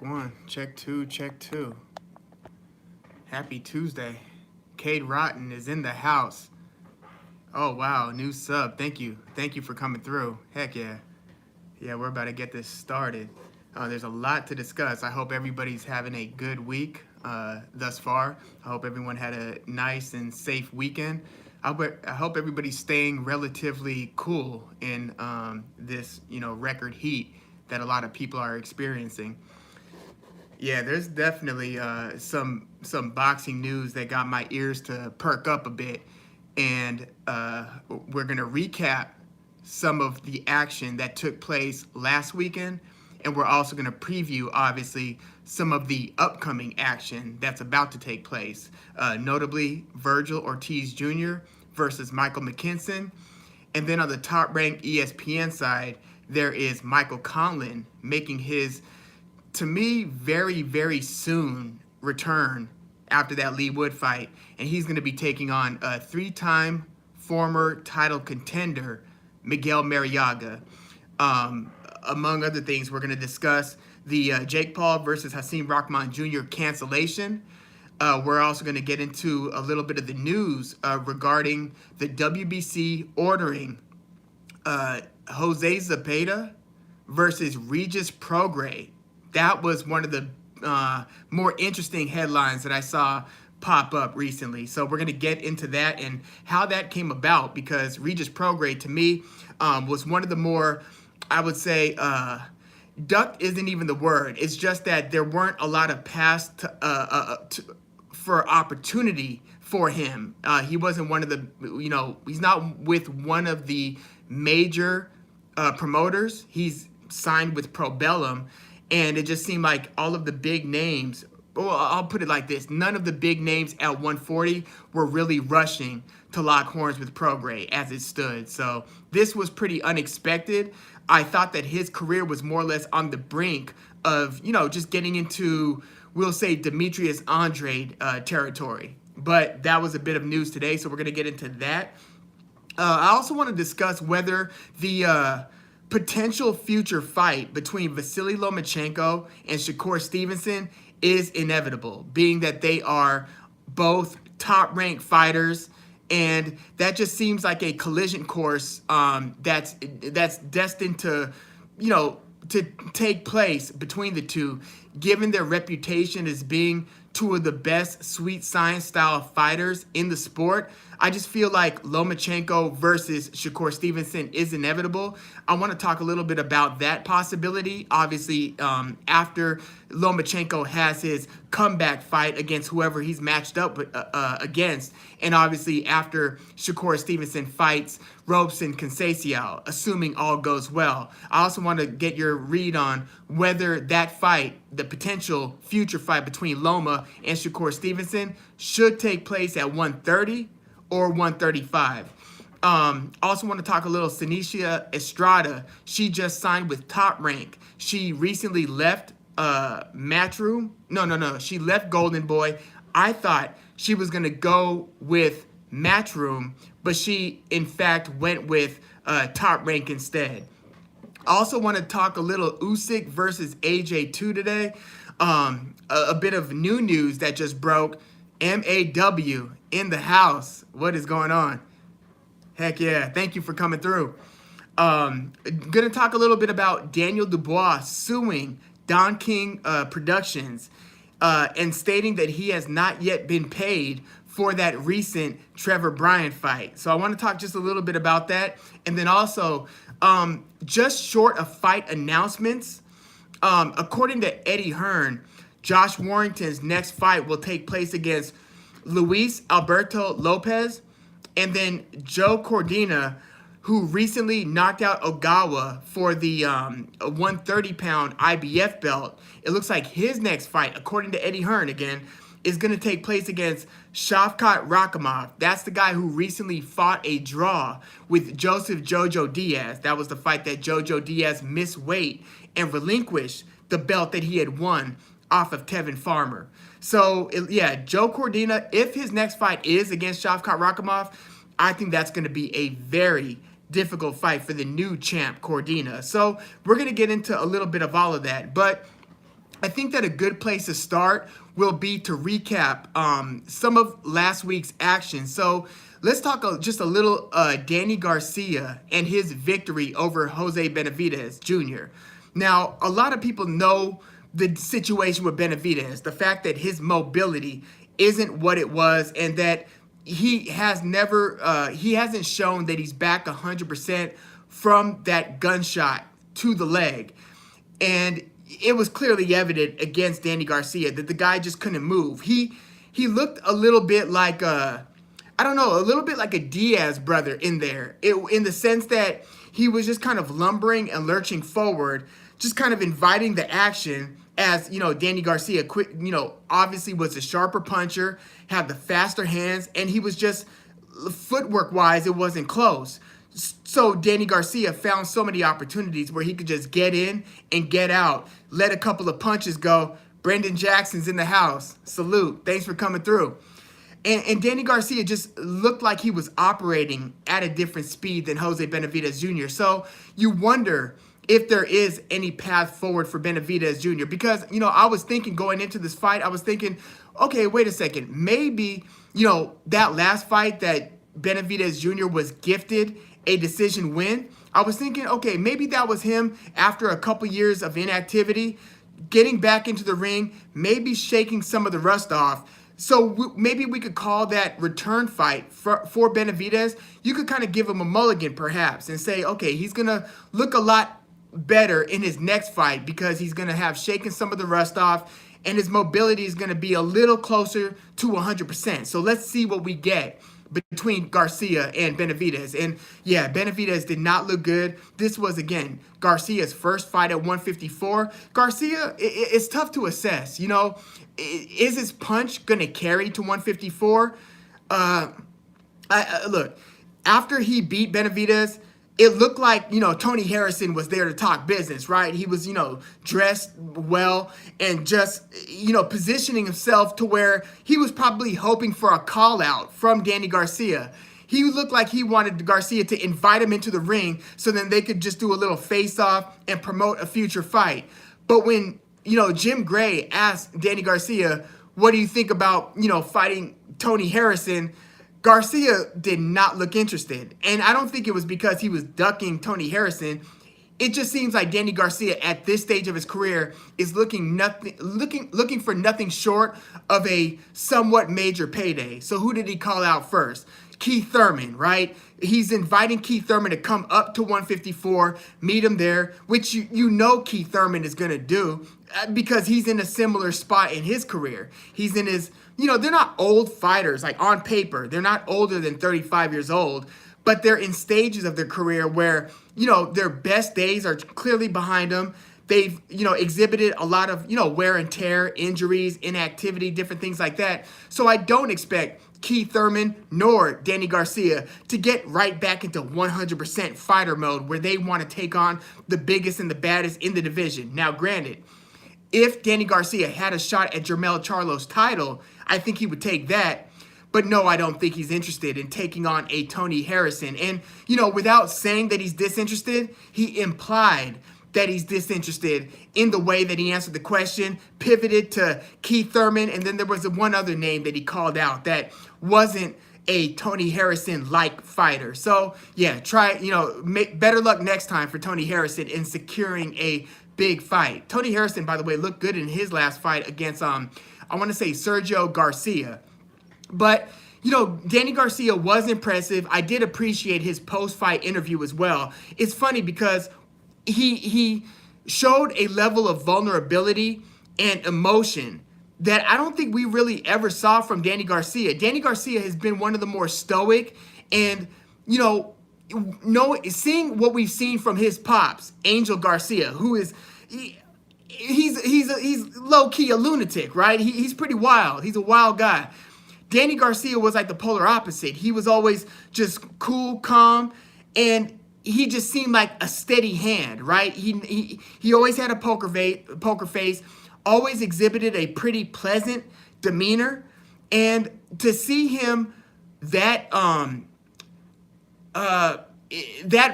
Go on, check two, check two. Happy Tuesday. Cade Rotten is in the house. Oh, wow, new sub. Thank you. Thank you for coming through. Heck yeah. Yeah, we're about to get this started. There's a lot to discuss. I hope everybody's having a good week thus far. I hope everyone had a nice and safe weekend. I hope everybody's staying relatively cool in this, record heat that a lot of people are experiencing. Yeah, there's definitely some boxing news that got my ears to perk up a bit, and we're gonna recap some of the action that took place last weekend, and we're also gonna preview, obviously, some of the upcoming action that's about to take place. Notably, Vergil Ortiz Jr. versus Michael McKinson, and then on the top-ranked ESPN side, there is Michael Conlon making his, to me, very, very soon return after that Lee Wood fight. And he's going to be taking on a three-time former title contender, Miguel Mariaga. Among other things, we're going to discuss the Jake Paul versus Hasim Rahman Jr. cancellation. We're also going to get into a little bit of the news regarding the WBC ordering Jose Zepeda versus Regis Prograis. That was one of the more interesting headlines that I saw pop up recently. So we're going to get into that and how that came about, because Regis Prograis, to me, was one of the more, I would say, ducked isn't even the word. It's just that there weren't a lot of paths for opportunity for him. He wasn't one of the, he's not with one of the major promoters. He's signed with Probellum. And it just seemed like all of the big names, well, I'll put it like this, none of the big names at 140 were really rushing to lock horns with Prograis as it stood. So this was pretty unexpected. I thought that his career was more or less on the brink of, just getting into, we'll say, Demetrius Andrade territory. But that was a bit of news today, so we're going to get into that. I also want to discuss whether the potential future fight between Vasily Lomachenko and Shakur Stevenson is inevitable, being that they are both top-ranked fighters, and that just seems like a collision course that's destined to, to take place between the two, given their reputation as being two of the best sweet science style fighters in the sport. I just feel like Lomachenko versus Shakur Stevenson is inevitable. I want to talk a little bit about that possibility. Obviously, after Lomachenko has his comeback fight against whoever he's matched up against, and obviously after Shakur Stevenson fights Robson Conceição, assuming all goes well. I also want to get your read on whether that fight, the potential future fight between Loma and Shakur Stevenson, should take place at 130 or 135. Also want to talk a little Senicia Estrada. She just signed with Top Rank. She recently left Matchroom. No. She left Golden Boy. I thought she was going to go with Matchroom, but she, in fact, went with Top Rank instead. I also want to talk a little Usyk versus AJ2 today. A bit of new news that just broke. MAW in the house. What is going on? Heck yeah. Thank you for coming through. Gonna talk a little bit about Daniel Dubois suing Don King Productions and stating that he has not yet been paid for that recent Trevor Bryan fight. So I want to talk just a little bit about that. And then also, just short of fight announcements, according to Eddie Hearn, Josh Warrington's next fight will take place against Luis Alberto Lopez, and then Joe Cordina, who recently knocked out Ogawa for the 130-pound IBF belt. It looks like his next fight, according to Eddie Hearn again, is going to take place against Shavkat Rakhimov. That's the guy who recently fought a draw with Joseph Jojo Diaz. That was the fight that Jojo Diaz missed weight and relinquished the belt that he had won off of Tevin Farmer. So, Joe Cordina, if his next fight is against Shavkat Rakhimov, I think that's going to be a very difficult fight for the new champ, Cordina. So, we're going to get into a little bit of all of that. But I think that a good place to start will be to recap some of last week's action. So let's talk just a little Danny Garcia and his victory over Jose Benavidez Jr. Now, a lot of people know the situation with Benavidez, the fact that his mobility isn't what it was, and that he hasn't shown that he's back 100% from that gunshot to the leg. And it was clearly evident against Danny Garcia that the guy just couldn't move. He looked a little bit like a little bit like a Diaz brother in there, in the sense that he was just kind of lumbering and lurching forward, just kind of inviting the action. As Danny Garcia, obviously was a sharper puncher, had the faster hands, and he was just footwork wise, it wasn't close. So Danny Garcia found so many opportunities where he could just get in and get out, let a couple of punches go. Brendan Jackson's in the house. Salute. Thanks for coming through. And Danny Garcia just looked like he was operating at a different speed than Jose Benavidez Jr. So you wonder if there is any path forward for Benavidez Jr. Because, I was thinking going into this fight, I was thinking, okay, wait a second. Maybe, that last fight that Benavidez Jr. was gifted a decision win, I was thinking, okay, maybe that was him after a couple years of inactivity, getting back into the ring, maybe shaking some of the rust off. So maybe we could call that return fight for Benavidez. You could kind of give him a mulligan perhaps and say, okay, he's going to look a lot better in his next fight because he's going to have shaken some of the rust off and his mobility is going to be a little closer to 100%. So let's see what we get between Garcia and Benavidez. And yeah, Benavidez did not look good. This was, again, Garcia's first fight at 154. Garcia, it's tough to assess. Is his punch going to carry to 154? Look, after he beat Benavidez, it looked like, Tony Harrison was there to talk business, right? He was, dressed well and just, positioning himself to where he was probably hoping for a call out from Danny Garcia. He looked like he wanted Garcia to invite him into the ring so then they could just do a little face-off and promote a future fight. But when, Jim Gray asked Danny Garcia, what do you think about, fighting Tony Harrison? Garcia did not look interested. And I don't think it was because he was ducking Tony Harrison. It just seems like Danny Garcia at this stage of his career is looking for nothing short of a somewhat major payday. So who did he call out first? Keith Thurman, right? He's inviting Keith Thurman to come up to 154, meet him there, which Keith Thurman is going to do because he's in a similar spot in his career. He's in his, they're not old fighters, like on paper. They're not older than 35 years old, but they're in stages of their career where, their best days are clearly behind them. They've, exhibited a lot of, wear and tear, injuries, inactivity, different things like that. So I don't expect Keith Thurman nor Danny Garcia to get right back into 100% fighter mode where they want to take on the biggest and the baddest in the division. Now, granted, if Danny Garcia had a shot at Jermell Charlo's title, I think he would take that. But no, I don't think he's interested in taking on a Tony Harrison. And, without saying that he's disinterested, he implied that he's disinterested in the way that he answered the question, pivoted to Keith Thurman, and then there was one other name that he called out that wasn't a Tony Harrison-like fighter. So, yeah, better luck next time for Tony Harrison in securing a big fight. Tony Harrison, by the way, looked good in his last fight against, I want to say Sergio Garcia. But, Danny Garcia was impressive. I did appreciate his post-fight interview as well. It's funny because he showed a level of vulnerability and emotion that I don't think we really ever saw from Danny Garcia. Danny Garcia has been one of the more stoic and, seeing what we've seen from his pops, Angel Garcia, who is, he's low-key a lunatic, right? He's pretty wild. He's a wild guy. Danny Garcia was like the polar opposite. He was always just cool, calm, and he just seemed like a steady hand, right? He always had a poker face, always exhibited a pretty pleasant demeanor, and to see him that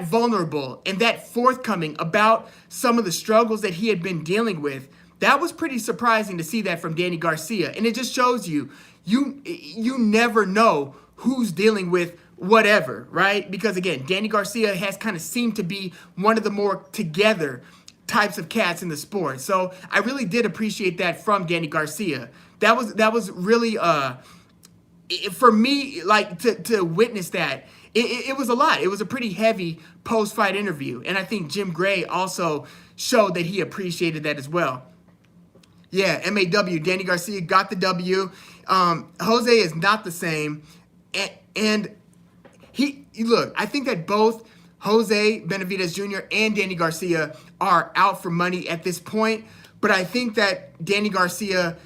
vulnerable and that forthcoming about some of the struggles that he had been dealing with, That was pretty surprising to see that from Danny Garcia. And it just shows you never know who's dealing with whatever, right? Because again, Danny Garcia has kind of seemed to be one of the more together types of cats in the sport. So I really did appreciate that from Danny Garcia. That was really for me, like to witness that. It was a lot. It was a pretty heavy post-fight interview. And I think Jim Gray also showed that he appreciated that as well. Yeah, MAW, Danny Garcia got the W. Jose is not the same. And look, I think that both Jose Benavidez Jr. and Danny Garcia are out for money at this point. But I think that Danny Garcia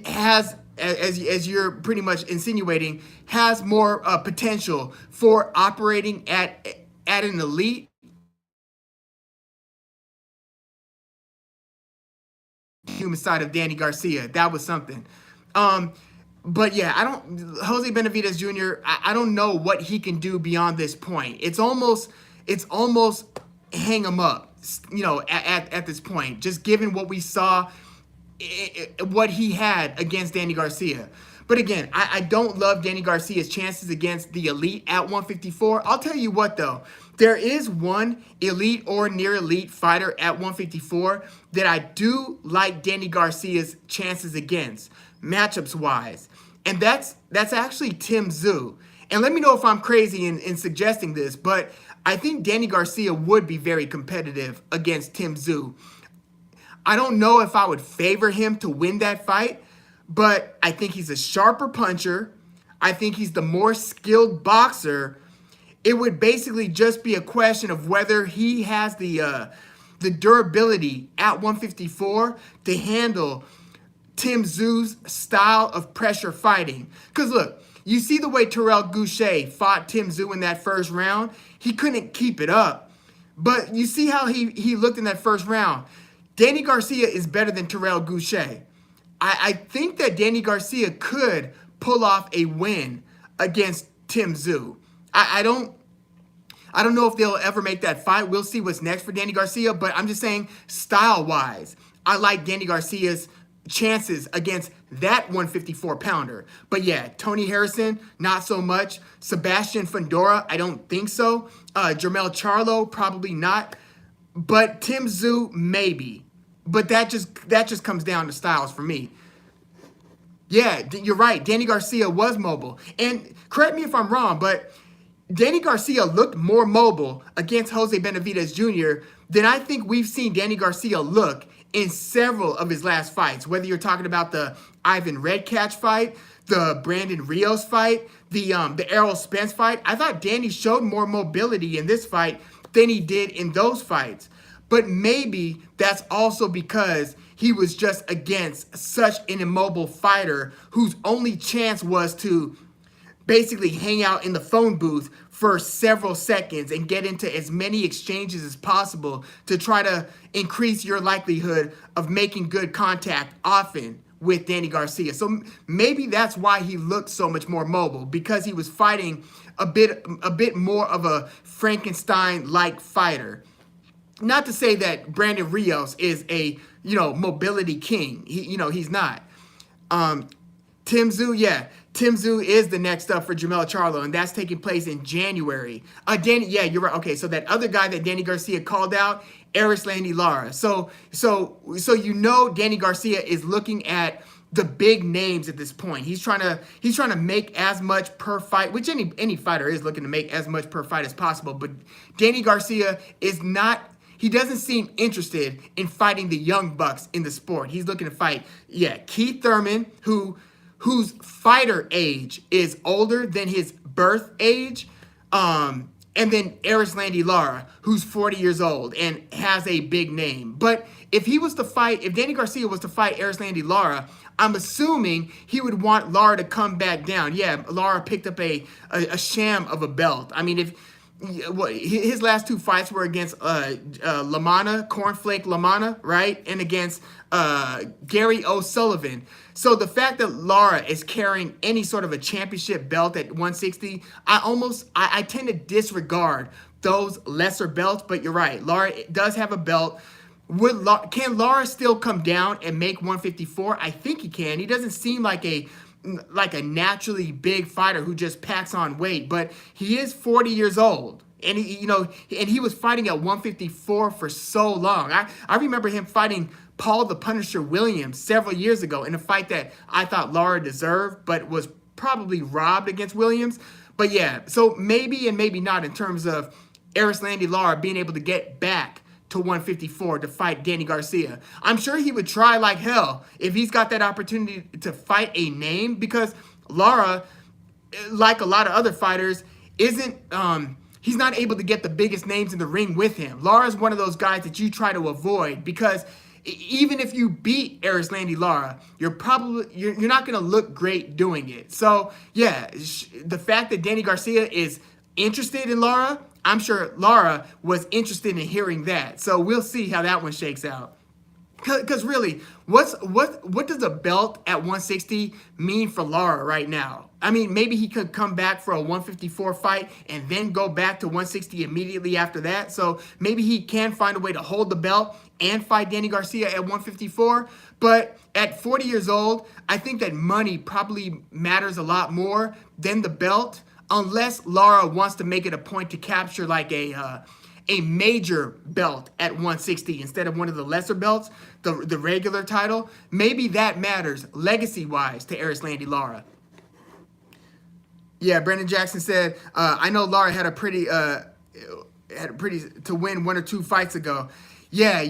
has, as you're pretty much insinuating, has more potential for operating at an elite human side of Danny Garcia. That was something. But yeah, Jose Benavidez Jr., I don't know what he can do beyond this point. It's almost hang him up, at this point, just given what we saw, what he had against Danny Garcia. But again, I don't love Danny Garcia's chances against the elite at 154. I'll tell you what, though. There is one elite or near elite fighter at 154 that I do like Danny Garcia's chances against, matchups-wise. And that's actually Tim Tszyu. And let me know if I'm crazy in suggesting this, but I think Danny Garcia would be very competitive against Tim Tszyu. I don't know if I would favor him to win that fight, but I think he's a sharper puncher. I think he's the more skilled boxer. It would basically just be a question of whether he has the durability at 154 to handle Tim Tszyu's style of pressure fighting. Because look, you see the way Terrell Goucher fought Tim Tszyu in that first round. He couldn't keep it up. But you see how he looked in that first round. Danny Garcia is better than Terrell Goucher. I think that Danny Garcia could pull off a win against Tim Tszyu. I don't know if they'll ever make that fight. We'll see what's next for Danny Garcia, but I'm just saying style-wise, I like Danny Garcia's chances against that 154-pounder. But yeah, Tony Harrison, not so much. Sebastian Fundora, I don't think so. Jermell Charlo, probably not. But Tim Tszyu, maybe. But that just comes down to styles for me. Yeah, you're right. Danny Garcia was mobile. And correct me if I'm wrong, but Danny Garcia looked more mobile against Jose Benavidez Jr. than I think we've seen Danny Garcia look in several of his last fights. Whether you're talking about the Ivan Redcatch fight, the Brandon Rios fight, the Errol Spence fight. I thought Danny showed more mobility in this fight than he did in those fights. But maybe that's also because he was just against such an immobile fighter whose only chance was to basically hang out in the phone booth for several seconds and get into as many exchanges as possible to try to increase your likelihood of making good contact often with Danny Garcia. So maybe that's why he looked so much more mobile, because he was fighting a bit more of a Frankenstein-like fighter. Not to say that Brandon Rios is a, mobility king. He's not. Tim Tszyu, yeah. Tim Tszyu is the next up for Jermell Charlo, and that's taking place in January. Danny, yeah, you're right. Okay, so that other guy that Danny Garcia called out, Erislandy Lara. So Danny Garcia is looking at the big names at this point. He's trying to make as much per fight, which any fighter is looking to make as much per fight as possible. But Danny Garcia is not. He doesn't seem interested in fighting the young bucks in the sport. He's looking to fight, Keith Thurman, whose fighter age is older than his birth age, and then Erislandy Lara, who's 40 years old and has a big name. But if Danny Garcia was to fight Erislandy Lara, I'm assuming he would want Lara to come back down. Yeah, Lara picked up a sham of a belt. I mean, his last two fights were against Cornflake LaManna, right? And against Gary O'Sullivan. So the fact that Lara is carrying any sort of a championship belt at 160, I tend to disregard those lesser belts. But you're right, Lara does have a belt Can Lara still come down and make 154? I think he can. He doesn't seem like a naturally big fighter who just packs on weight, but he is 40 years old. And he was fighting at 154 for so long. I remember him fighting Paul the Punisher Williams several years ago in a fight that I thought Lara deserved, but was probably robbed against Williams. But yeah, so maybe and maybe not in terms of Erislandy Lara being able to get back to 154 to fight Danny Garcia. I'm sure he would try like hell if he's got that opportunity to fight a name, because Lara, like a lot of other fighters, isn't he's not able to get the biggest names in the ring with him. Lara's one of those guys that you try to avoid, because even if you beat Erislandy Lara, you're not going to look great doing it. So yeah, the fact that Danny Garcia is interested in Lara, I'm sure Lara was interested in hearing that. So we'll see how that one shakes out. Because really, what does a belt at 160 mean for Lara right now? I mean, maybe he could come back for a 154 fight and then go back to 160 immediately after that. So maybe he can find a way to hold the belt and fight Danny Garcia at 154. But at 40 years old, I think that money probably matters a lot more than the belt, unless Lara wants to make it a point to capture like a major belt at 160 instead of one of the lesser belts, the regular title. Maybe that matters legacy-wise to Erislandy Lara. Yeah, Brandon Jackson said, I know Lara had a pretty to win 1 or 2 fights ago. Yeah,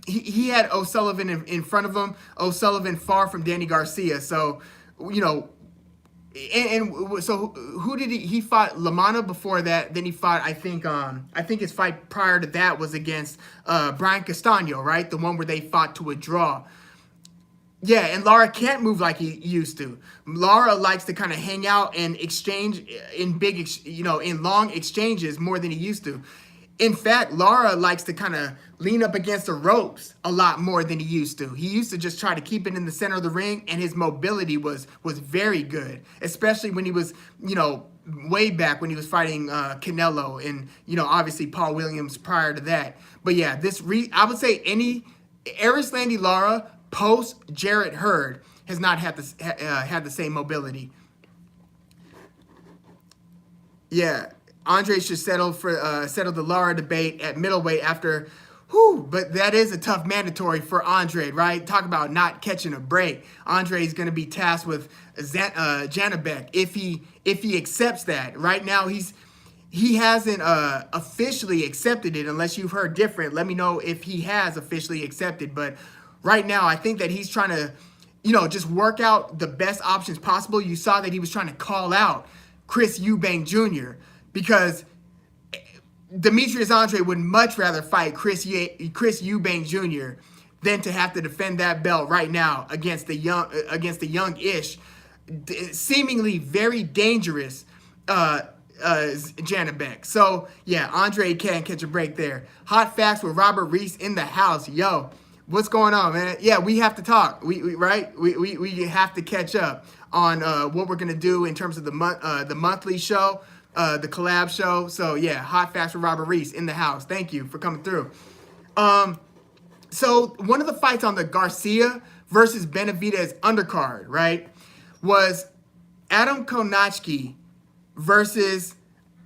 he had O'Sullivan in front of him. O'Sullivan far from Danny Garcia. So, and so who did he fought Lamana before that? Then he fought, I think his fight prior to that was against Brian Castano, right? The one where they fought to a draw. Yeah, and Lara can't move like he used to. Lara likes to kind of hang out and exchange in in long exchanges more than he used to. In fact, Lara likes to kind of lean up against the ropes a lot more than he used to. He used to just try to keep it in the center of the ring, and his mobility was very good, especially when he was, way back when he was fighting Canelo and, obviously Paul Williams prior to that. But yeah, I would say Erislandy Lara post Jarrett Hurd has not had the same mobility. Yeah. Andre should settle the Lara debate at middleweight after, but that is a tough mandatory for Andre, right? Talk about not catching a break. Andre is going to be tasked with Janabek if he accepts that. Right now, he hasn't officially accepted it, unless you've heard different. Let me know if he has officially accepted. But right now, I think that he's trying to, just work out the best options possible. You saw that he was trying to call out Chris Eubank Jr., because Demetrius Andre would much rather fight Chris Eubank Jr. than to have to defend that belt right now against the young-ish, seemingly very dangerous Janabek. So yeah, Andre can't catch a break there. Hot facts with Robert Reese in the house. Yo, what's going on, man? Yeah, we have to talk. We have to catch up on what we're gonna do in terms of the monthly show. The collab show. So yeah, hot facts with Robert Reese in the house. Thank you for coming through. So one of the fights on the Garcia versus Benavidez undercard, right, was Adam Kownacki versus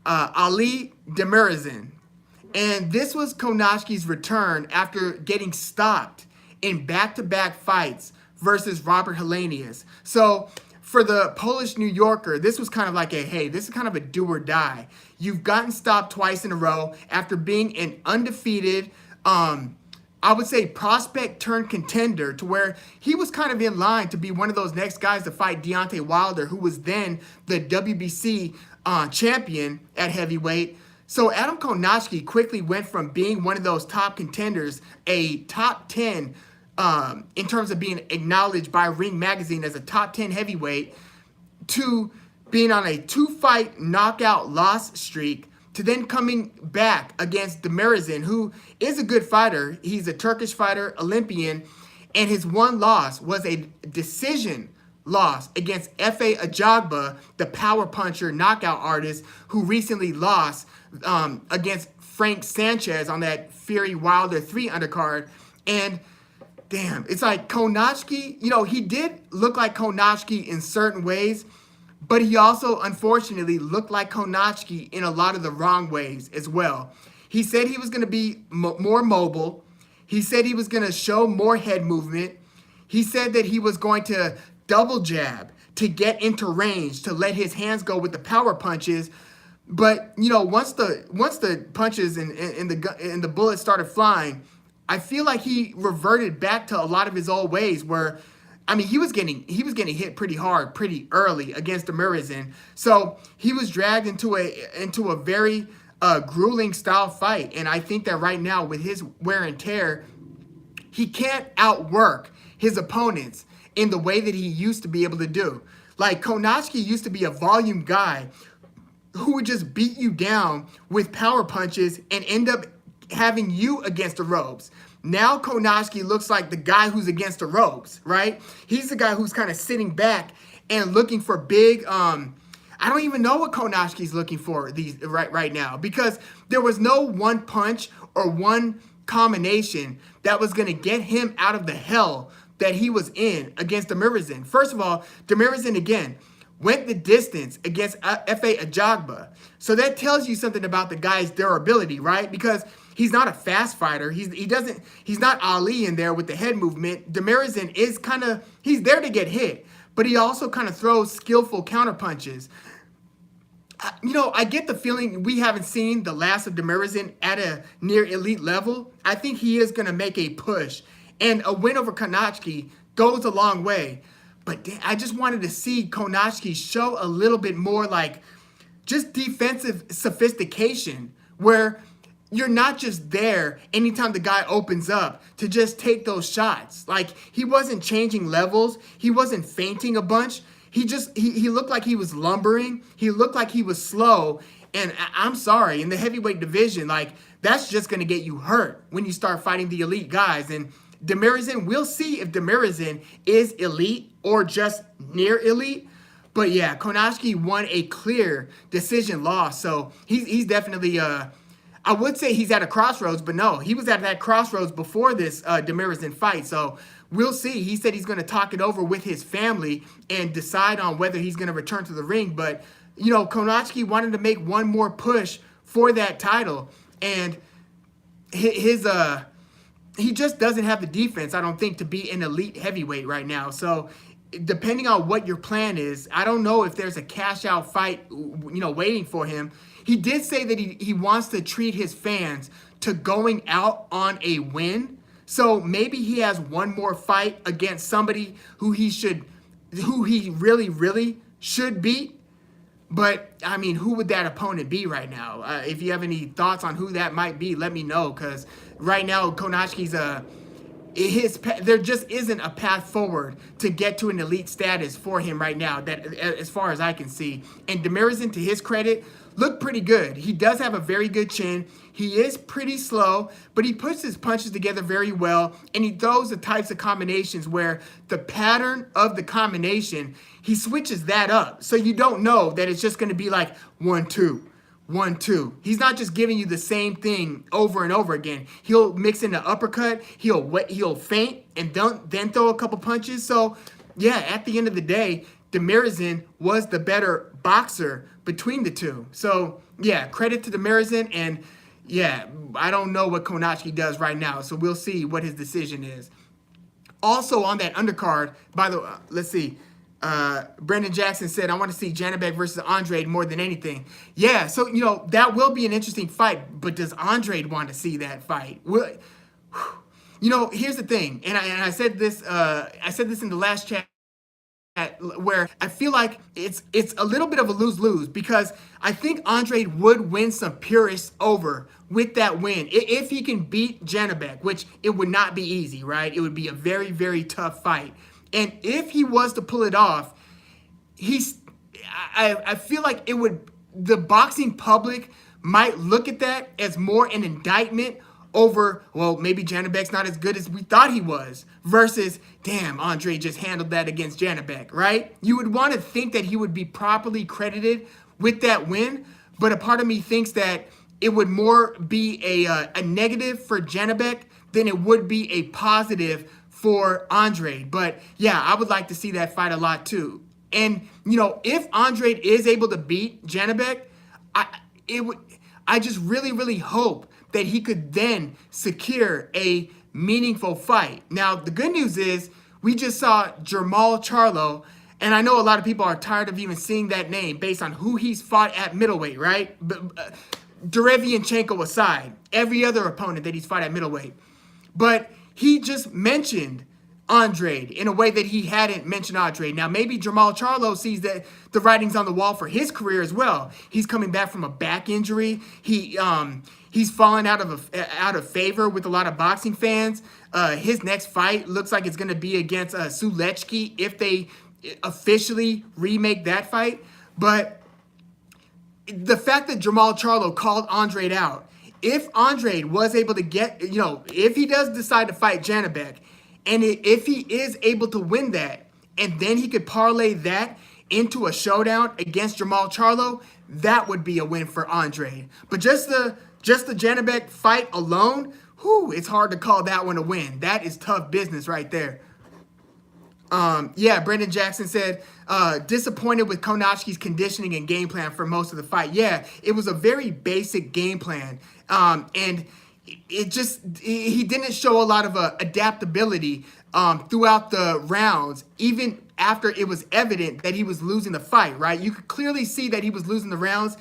Ali Demirizin. And this was Kownacki's return after getting stopped in back-to-back fights versus Robert Helenius. So for the Polish New Yorker, this was kind of like this is kind of a do or die. You've gotten stopped twice in a row after being an undefeated, I would say prospect turned contender, to where he was kind of in line to be one of those next guys to fight Deontay Wilder, who was then the WBC champion at heavyweight. So Adam Kownacki quickly went from being one of those top contenders, a top 10 in terms of being acknowledged by Ring Magazine as a top 10 heavyweight, to being on a 2-fight knockout loss streak, to then coming back against Demirizin, who is a good fighter. He's a Turkish fighter, Olympian, and his one loss was a decision loss against Efe Ajagba, the power puncher knockout artist, who recently lost against Frank Sanchez on that Fury Wilder 3 undercard. And damn, it's like Kownacki, he did look like Kownacki in certain ways, but he also, unfortunately, looked like Kownacki in a lot of the wrong ways as well. He said he was going to be more mobile. He said he was going to show more head movement. He said that he was going to double jab to get into range, to let his hands go with the power punches. But, once the punches and the bullets started flying, I feel like he reverted back to a lot of his old ways where, he was getting hit pretty hard, pretty early against Demirizin. So he was dragged into a very grueling style fight. And I think that right now with his wear and tear, he can't outwork his opponents in the way that he used to be able to do. Like Kownacki used to be a volume guy who would just beat you down with power punches and end up having you against the ropes. Now Kownacki looks like the guy who's against the ropes, right? He's the guy who's kind of sitting back and looking for big, I don't even know what Kownacki's looking for right now, because there was no one punch or one combination that was going to get him out of the hell that he was in against Demirizin. First of all, Demirizin, again, went the distance against F.A. Ajagba. So that tells you something about the guy's durability, right? Because he's not a fast fighter. He's not Ali in there with the head movement. Demirizin is he's there to get hit, but he also kind of throws skillful counter punches. I get the feeling we haven't seen the last of Demirizin at a near elite level. I think he is going to make a push, and a win over Kownacki goes a long way. But I just wanted to see Kownacki show a little bit more like just defensive sophistication, where you're not just there anytime the guy opens up to just take those shots. Like, he wasn't changing levels. He wasn't feinting a bunch. He looked like he was lumbering. He looked like he was slow. And I'm sorry, in the heavyweight division, like, that's just going to get you hurt when you start fighting the elite guys. And Demirizin, we'll see if Demirizin is elite or just near elite. But yeah, Kownacki won a clear decision loss. So he's definitely, I would say he's at a crossroads, but no, he was at that crossroads before this Demirizin fight. So we'll see. He said he's going to talk it over with his family and decide on whether he's going to return to the ring. But, Kownacki wanted to make one more push for that title. And he just doesn't have the defense, I don't think, to be an elite heavyweight right now. So depending on what your plan is, I don't know if there's a cash out fight, waiting for him. He did say that he wants to treat his fans to going out on a win. So maybe he has one more fight against somebody who he really, really should beat. But, who would that opponent be right now? If you have any thoughts on who that might be, let me know. Because right now, Kownacki's there just isn't a path forward to get to an elite status for him right now, that as far as I can see. And Demirizin, to his credit, looked pretty good. He does have a very good chin. He is pretty slow, but he puts his punches together very well, and he throws the types of combinations where the pattern of the combination, he switches that up. So you don't know that it's just going to be like 1-2, 1-2. He's not just giving you the same thing over and over again. He'll mix in the uppercut, he'll feint, and then throw a couple punches. So yeah, at the end of the day, Demirizin was the better boxer between the two. So yeah, credit to Demirizin, and yeah, I don't know what Kownacki does right now, so we'll see what his decision is. Also on that undercard, by the way, let's see. Brendan Jackson said, I want to see Janibek versus Andrade more than anything. Yeah, so, that will be an interesting fight, but does Andrade want to see that fight? Here's the thing, and I said this in the last chat, where I feel like it's a little bit of a lose-lose, because I think Andrade would win some purists over with that win if he can beat Janibek, which it would not be easy, right? It would be a very, very tough fight. And if he was to pull it off, I feel like the boxing public might look at that as more an indictment over, well, maybe Janibek's not as good as we thought he was, versus, damn, Andre just handled that against Janibek, right? You would want to think that he would be properly credited with that win, but a part of me thinks that it would more be a negative for Janibek than it would be a positive for Andre. But yeah, I would like to see that fight a lot too. And if Andre is able to beat Janibek, I just really hope that he could then secure a meaningful fight. Now, the good news is we just saw Jermall Charlo, and I know a lot of people are tired of even seeing that name based on who he's fought at middleweight, right? Derevianchenko aside, every other opponent that he's fought at middleweight. But he just mentioned Andrade in a way that he hadn't mentioned Andrade. Now, maybe Jermall Charlo sees that the writing's on the wall for his career as well. He's coming back from a back injury. He's fallen out of favor with a lot of boxing fans. His next fight looks like it's going to be against Sulechki if they officially remake that fight. But the fact that Jermall Charlo called Andrade out, if Andrade was able to get, if he does decide to fight Janibek, and if he is able to win that, and then he could parlay that into a showdown against Jermall Charlo, that would be a win for Andrade. But just the Janibek fight alone, it's hard to call that one a win. That is tough business right there. Brendan Jackson said, disappointed with Konatsky's conditioning and game plan for most of the fight. Yeah, it was a very basic game plan. And he didn't show a lot of adaptability throughout the rounds, even after it was evident that he was losing the fight, right? You could clearly see that he was losing the rounds,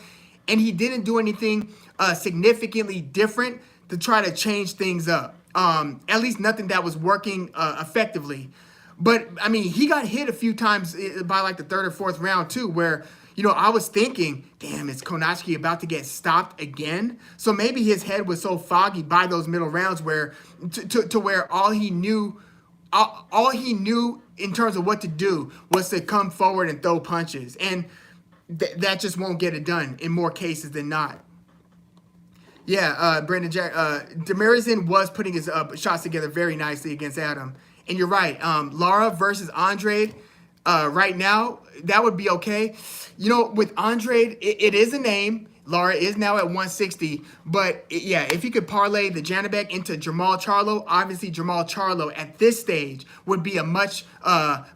and he didn't do anything significantly different to try to change things up. At least nothing that was working effectively. But, I mean, he got hit a few times by like the third or fourth round, too, where, I was thinking, damn, is Konatsky about to get stopped again? So maybe his head was so foggy by those middle rounds where to where all he knew in terms of what to do was to come forward and throw punches. And that just won't get it done in more cases than not. Yeah, Brendan Jack, Demirizin was putting his shots together very nicely against Adam. And you're right, Lara versus Andrade, right now, that would be okay. With Andrade, it is a name. Lara is now at 160. But, if he could parlay the Janibek into Jermall Charlo, obviously Jermall Charlo at this stage would be a much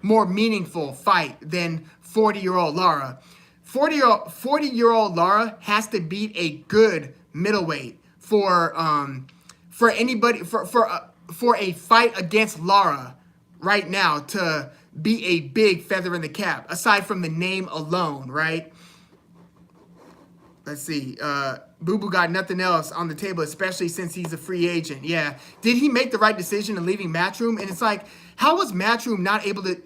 more meaningful fight than 40-year-old Lara. 40-year-old Lara has to beat a good middleweight for anybody for a fight against Lara right now to be a big feather in the cap, aside from the name alone, right? Let's see. Boo Boo got nothing else on the table, especially since he's a free agent. Yeah. Did he make the right decision in leaving Matchroom? And it's like, how was Matchroom not able to...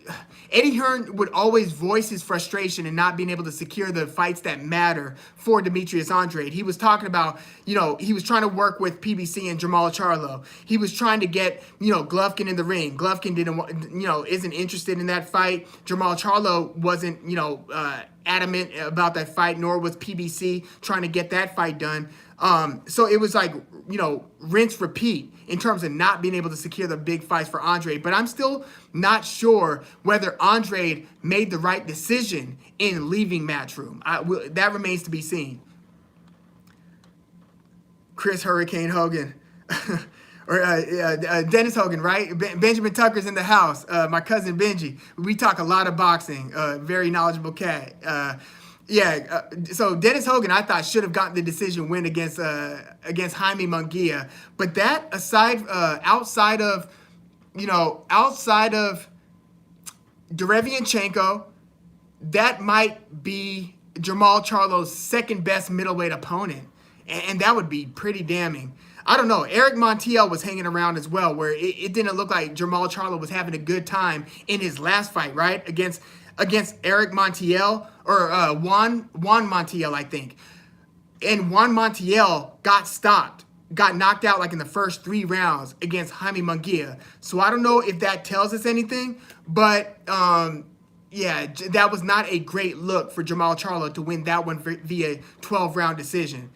Eddie Hearn would always voice his frustration in not being able to secure the fights that matter for Demetrius Andrade. He was talking about, he was trying to work with PBC and Jermall Charlo. He was trying to get, Golovkin in the ring. Golovkin isn't interested in that fight. Jermall Charlo wasn't, adamant about that fight, nor was PBC trying to get that fight done. So it was like, rinse, repeat in terms of not being able to secure the big fights for Andrade. But I'm still not sure whether Andrade made the right decision in leaving Matchroom. That remains to be seen. Chris Hurricane Hogan. Or Dennis Hogan, right? Benjamin Tucker's in the house. My cousin Benji. We talk a lot of boxing. Very knowledgeable cat. So Dennis Hogan, I thought, should have gotten the decision win against Jaime Munguia. But that outside of Derevianchenko, that might be Jermall Charlo's second best middleweight opponent. And that would be pretty damning. I don't know. Eric Montiel was hanging around as well, where it didn't look like Jermall Charlo was having a good time in his last fight, right? Against Eric Montiel or Juan Montiel, I think. And Juan Montiel got knocked out like in the first 3 rounds against Jaime Munguia. So I don't know if that tells us anything, but that was not a great look for Jermall Charlo to win that one via 12-round decision.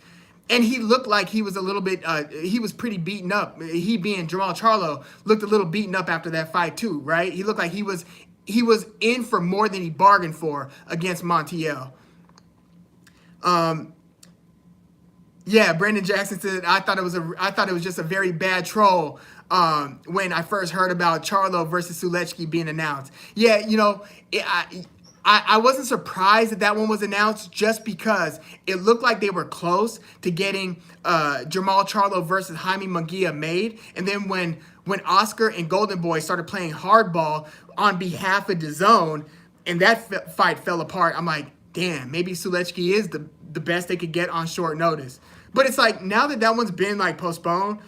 And he looked like he was a little bit, he was pretty beaten up. He being Jermall Charlo looked a little beaten up after that fight too, right? He looked like he was in for more than he bargained for against Montiel. Yeah, Brandon Jackson said I thought it was just a very bad troll when I first heard about Charlo versus Sulechki being announced. Yeah, I wasn't surprised that that one was announced just because it looked like they were close to getting Jamal Charlo versus Jaime Munguia made, and then when Oscar and Golden Boy started playing hardball on behalf of DAZN, and that fight fell apart, I'm like, damn, maybe Sulechki is the best they could get on short notice. But it's like, now that that one's been like postponed,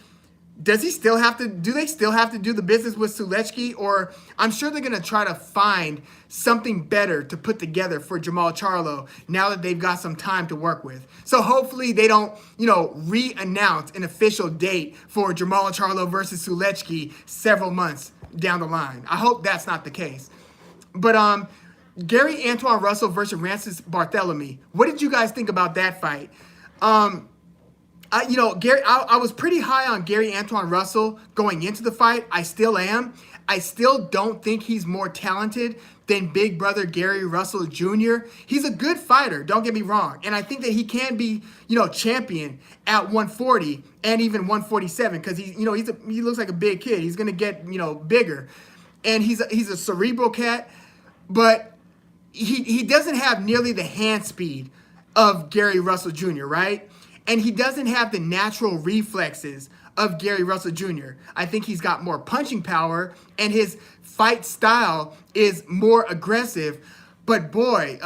do they still have to do the business with Sulechki? Or I'm sure they're going to try to find something better to put together for Jamal Charlo now that they've got some time to work with. So hopefully they don't, re-announce an official date for Jamal Charlo versus Sulechki several months down the line. I hope that's not the case. But Gary Antoine Russell versus Francis Barthélemy. What did you guys think about that fight? Gary, I was pretty high on Gary Antoine Russell going into the fight. I still am. I still don't think he's more talented than big brother Gary Russell Jr. He's a good fighter, don't get me wrong. And I think that he can be, champion at 140 and even 147 because he looks like a big kid. He's going to get, bigger. And he's a cerebral cat, but he doesn't have nearly the hand speed of Gary Russell Jr., right? And he doesn't have the natural reflexes of Gary Russell Jr. I think he's got more punching power, and his fight style is more aggressive. But boy,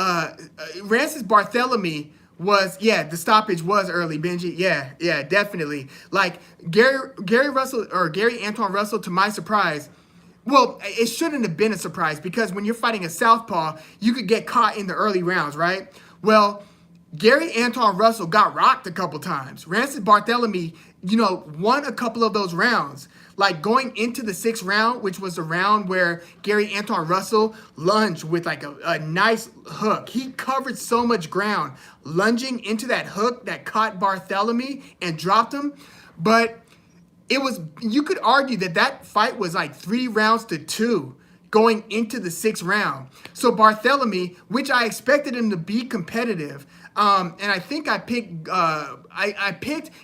Francis Barthélemy the stoppage was early, Benji. Yeah, definitely. Like Gary Russell or Gary Antoine Russell, to my surprise, well, it shouldn't have been a surprise because when you're fighting a southpaw, you could get caught in the early rounds, right? Well, Gary Antoine Russell got rocked a couple times. Francis Barthélemy, won a couple of those rounds. Like going into the 6th round, which was the round where Gary Antoine Russell lunged with like a nice hook. He covered so much ground lunging into that hook that caught Barthélemy and dropped him. But you could argue that fight was like 3 rounds to 2 going into the 6th round. So Barthélemy, which I expected him to be competitive, and I think I picked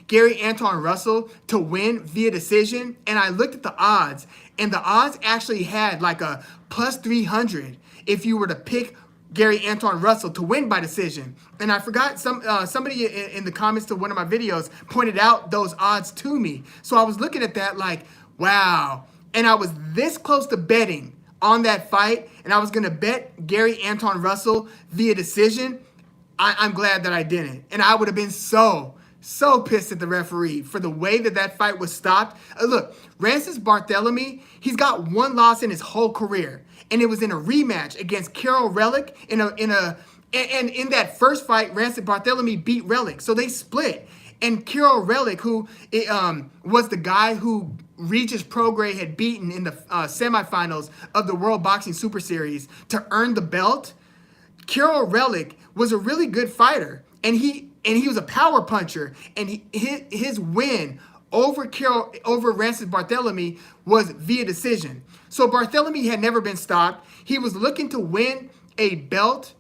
Gary Antoine Russell to win via decision, and I looked at the odds, and the odds actually had like a plus 300 if you were to pick Gary Antoine Russell to win by decision. And I forgot somebody in the comments to one of my videos pointed out those odds to me. So I was looking at that like, wow. And I was this close to betting on that fight, and I was going to bet Gary Antoine Russell via decision. I'm glad that I didn't. And I would have been so pissed at the referee for the way that fight was stopped. Look, Francis Barthélemy, he's got 1 loss in his whole career, and it was in a rematch against Carol Relic and in that first fight, Francis Barthélemy beat Relic, so they split. And Carol Relic, who was the guy who Regis Prograis had beaten in the semifinals of the World Boxing Super Series to earn the belt, Carol Relic was a really good fighter, and he was a power puncher, and his win over Francis Barthélemy was via decision. So Barthélemy had never been stopped. He was looking to win a belt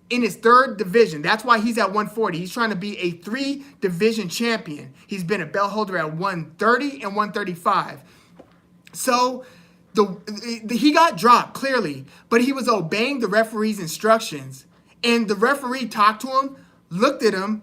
in his 3rd division. That's why he's at 140. He's trying to be a 3-division champion. He's been a belt holder at 130 and 135. So he got dropped, clearly, but he was obeying the referee's instructions. And the referee talked to him, looked at him,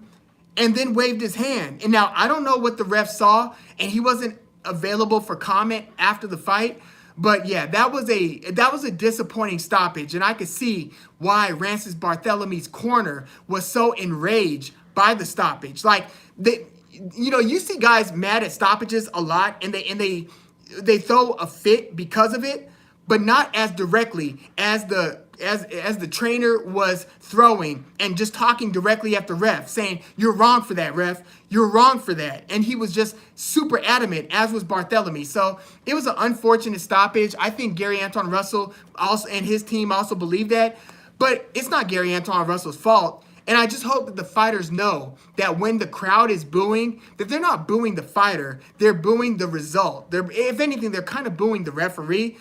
and then waved his hand. And now, I don't know what the ref saw, and he wasn't available for comment after the fight. But yeah, that was a disappointing stoppage, and I could see why Francis Barthélemy's corner was so enraged by the stoppage. Like, you see guys mad at stoppages a lot, and they throw a fit because of it, but not as directly as the trainer was throwing and just talking directly at the ref, saying, "You're wrong for that, ref. You're wrong for that." And he was just super adamant, as was Barthélemy. So it was an unfortunate stoppage. I think Gary Antoine Russell also and his team also believe that, but it's not Gary Antoine Russell's fault. And I just hope that the fighters know that when the crowd is booing, that they're not booing the fighter, they're booing the result. If anything, they're kind of booing the referee,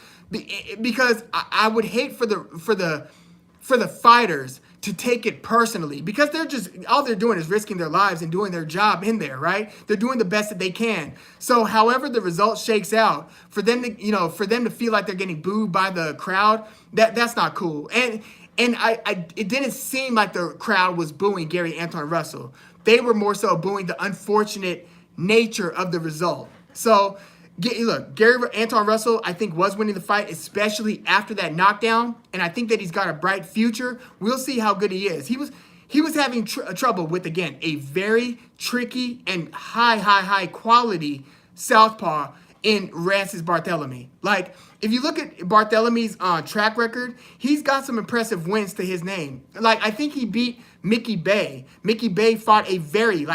because I would hate for the fighters to take it personally, because all they're doing is risking their lives and doing their job in there, right? They're doing the best that they can. So however the result shakes out, for them to feel like they're getting booed by the crowd, that's not cool. And it didn't seem like the crowd was booing Gary Anton Russell. They were more so booing the unfortunate nature of the result. So look, Gary Anton Russell, I think, was winning the fight, especially after that knockdown, and I think that he's got a bright future. We'll see how good he is. He was having trouble with, again, a very tricky and high quality southpaw in Rances Barthelemy. Like, if you look at Barthelemy's track record, he's got some impressive wins to his name. Like, I think he beat Mickey Bay. Mickey Bay fought a very,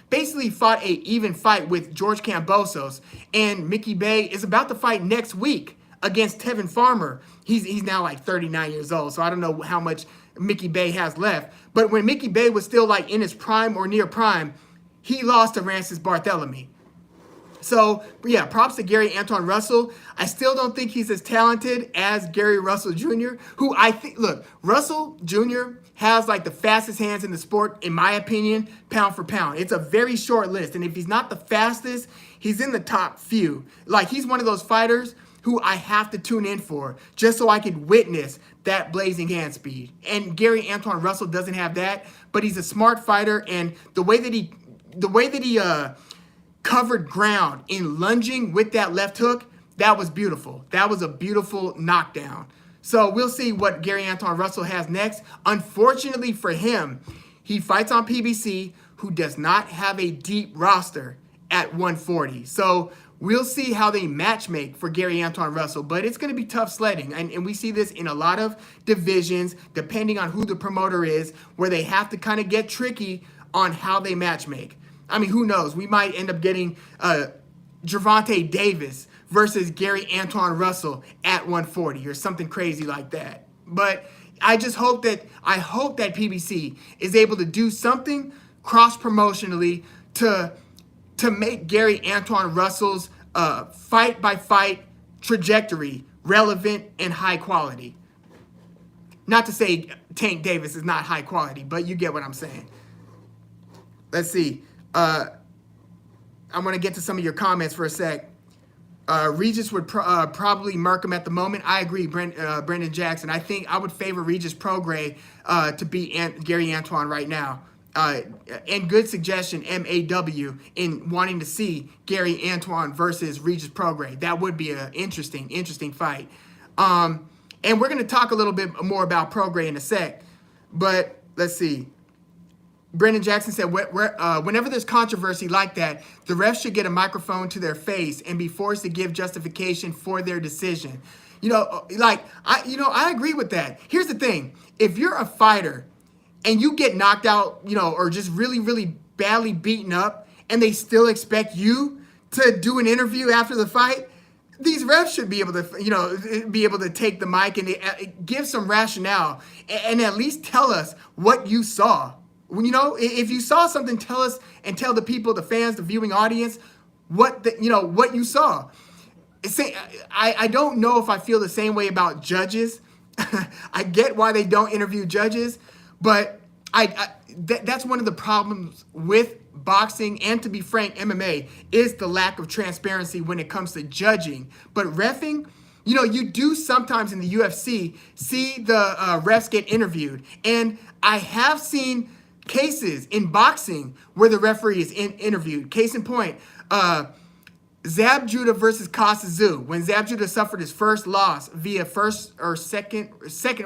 basically fought a even fight with George Kambosos, and Mickey Bay is about to fight next week against Tevin Farmer. He's now like 39 years old, so I don't know how much Mickey Bay has left. But when Mickey Bay was still like in his prime or near prime, he lost to Rances Barthelemy. So, yeah, props to Gary Anton Russell. I still don't think he's as talented as Gary Russell Jr., who I think, look, Russell Jr. has like the fastest hands in the sport, in my opinion, pound for pound. It's a very short list, and if he's not the fastest, he's in the top few. Like, he's one of those fighters who I have to tune in for just so I could witness that blazing hand speed. And Gary Anton Russell doesn't have that, but he's a smart fighter, and the way that he covered ground in lunging with that left hook, that was beautiful. That was a beautiful knockdown. So we'll see what Gary Anton Russell has next. Unfortunately for him, he fights on PBC, who does not have a deep roster at 140. So we'll see how they matchmake for Gary Anton Russell, but it's going to be tough sledding. And we see this in a lot of divisions, depending on who the promoter is, where they have to kind of get tricky on how they matchmake. I mean, who knows? We might end up getting Gervonta Davis versus Gary Anton Russell at 140 or something crazy like that. But I hope that PBC is able to do something cross-promotionally to make Gary Anton Russell's fight-by-fight trajectory relevant and high quality. Not to say Tank Davis is not high quality, but you get what I'm saying. Let's see. I'm going to get to some of your comments for a sec. Regis would probably murk him at the moment. I agree, Brendan Jackson. I think I would favor Regis Prograis to beat Gary Antoine right now. And good suggestion, MAW, in wanting to see Gary Antoine versus Regis Prograis. That would be an interesting fight. And we're going to talk a little bit more about Prograis in a sec. But let's see. Brendan Jackson said, whenever there's controversy like that, the refs should get a microphone to their face and be forced to give justification for their decision. I agree with that. Here's the thing. If you're a fighter and you get knocked out, or just really, really badly beaten up, and they still expect you to do an interview after the fight, these refs should be able to, take the mic and give some rationale and at least tell us what you saw. If you saw something, tell us and tell the people, the fans, the viewing audience, what you saw. I don't know if I feel the same way about judges. I get why they don't interview judges, but that's one of the problems with boxing, and to be frank, MMA, is the lack of transparency when it comes to judging. But reffing, you do sometimes in the UFC see the refs get interviewed, and I have seen cases in boxing where the referee is interviewed. Case in point, Zab Judah versus Kostya Tszyu. When Zab Judah suffered his first loss via first or second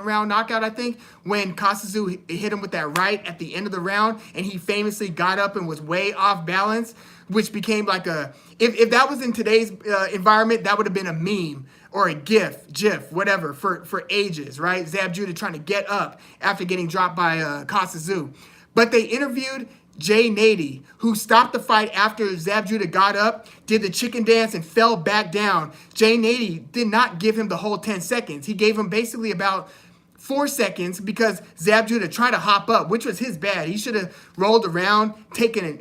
round knockout, I think, when Kostya Tszyu hit him with that right at the end of the round, and he famously got up and was way off balance, which became like if that was in today's environment, that would have been a meme or a GIF, whatever, for ages, right? Zab Judah trying to get up after getting dropped by Kostya Tszyu. But they interviewed Jay Nady, who stopped the fight after Zab Judah got up, did the chicken dance, and fell back down. Jay Nady did not give him the whole 10 seconds. He gave him basically about 4 seconds because Zab Judah tried to hop up, which was his bad. He should have rolled around,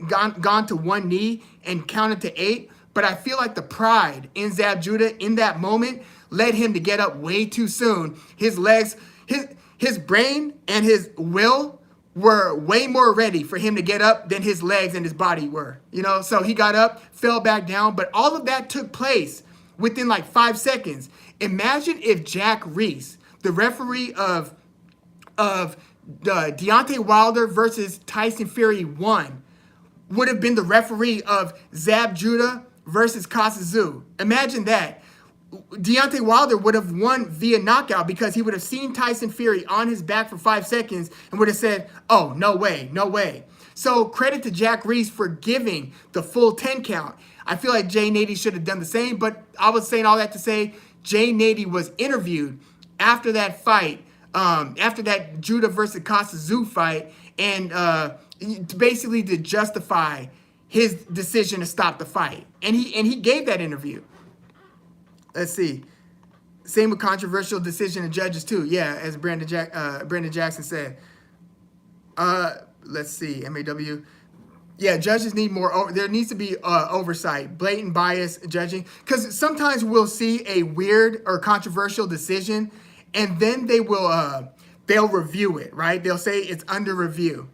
gone to one knee, and counted to 8. But I feel like the pride in Zab Judah in that moment led him to get up way too soon. His legs... his brain and his will were way more ready for him to get up than his legs and his body were, So he got up, fell back down, but all of that took place within like 5 seconds. Imagine if Jack Reese, the referee of Deontay Wilder versus Tyson Fury 1, would have been the referee of Zab Judah versus Kasazu. Imagine that. Deontay Wilder would have won via knockout because he would have seen Tyson Fury on his back for 5 seconds and would have said, oh, no way, no way. So credit to Jack Reese for giving the full 10 count. I feel like Jay Nady should have done the same, but I was saying all that to say Jay Nady was interviewed after that fight, after that Judah versus Kasazu fight, and basically to justify his decision to stop the fight. And he gave that interview. Let's see. Same with controversial decision of judges too. Yeah, as Brandon Jackson said. Let's see. MAW. Yeah, judges need more. There needs to be oversight, blatant bias judging, because sometimes we'll see a weird or controversial decision, and then they'll review it, right? They'll say it's under review,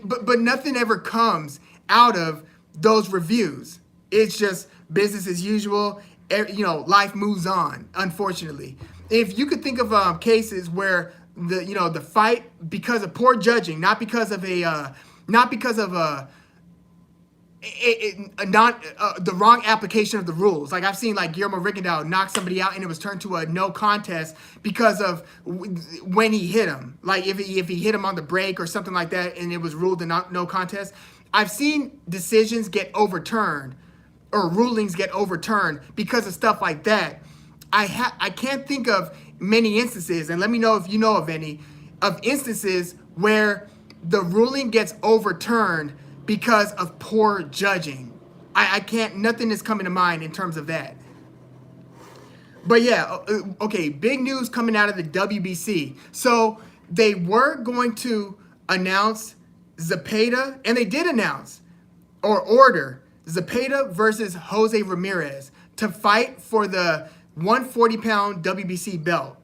but nothing ever comes out of those reviews. It's just business as usual. Life moves on, unfortunately. If you could think of cases where the fight, because of poor judging, not because of the wrong application of the rules. Like I've seen like Guillermo Rigondeaux knock somebody out and it was turned to a no contest because of when he hit him. Like if he hit him on the break or something like that and it was ruled a no contest. I've seen decisions get overturned or rulings get overturned because of stuff like that. I can't think of many instances, and let me know if you know of any, of instances where the ruling gets overturned because of poor judging. I can't, nothing is coming to mind in terms of that. But yeah, okay, big news coming out of the WBC. So they were going to announce Zepeda, and they did announce or order Zepeda versus Jose Ramirez to fight for the 140-pound WBC belt.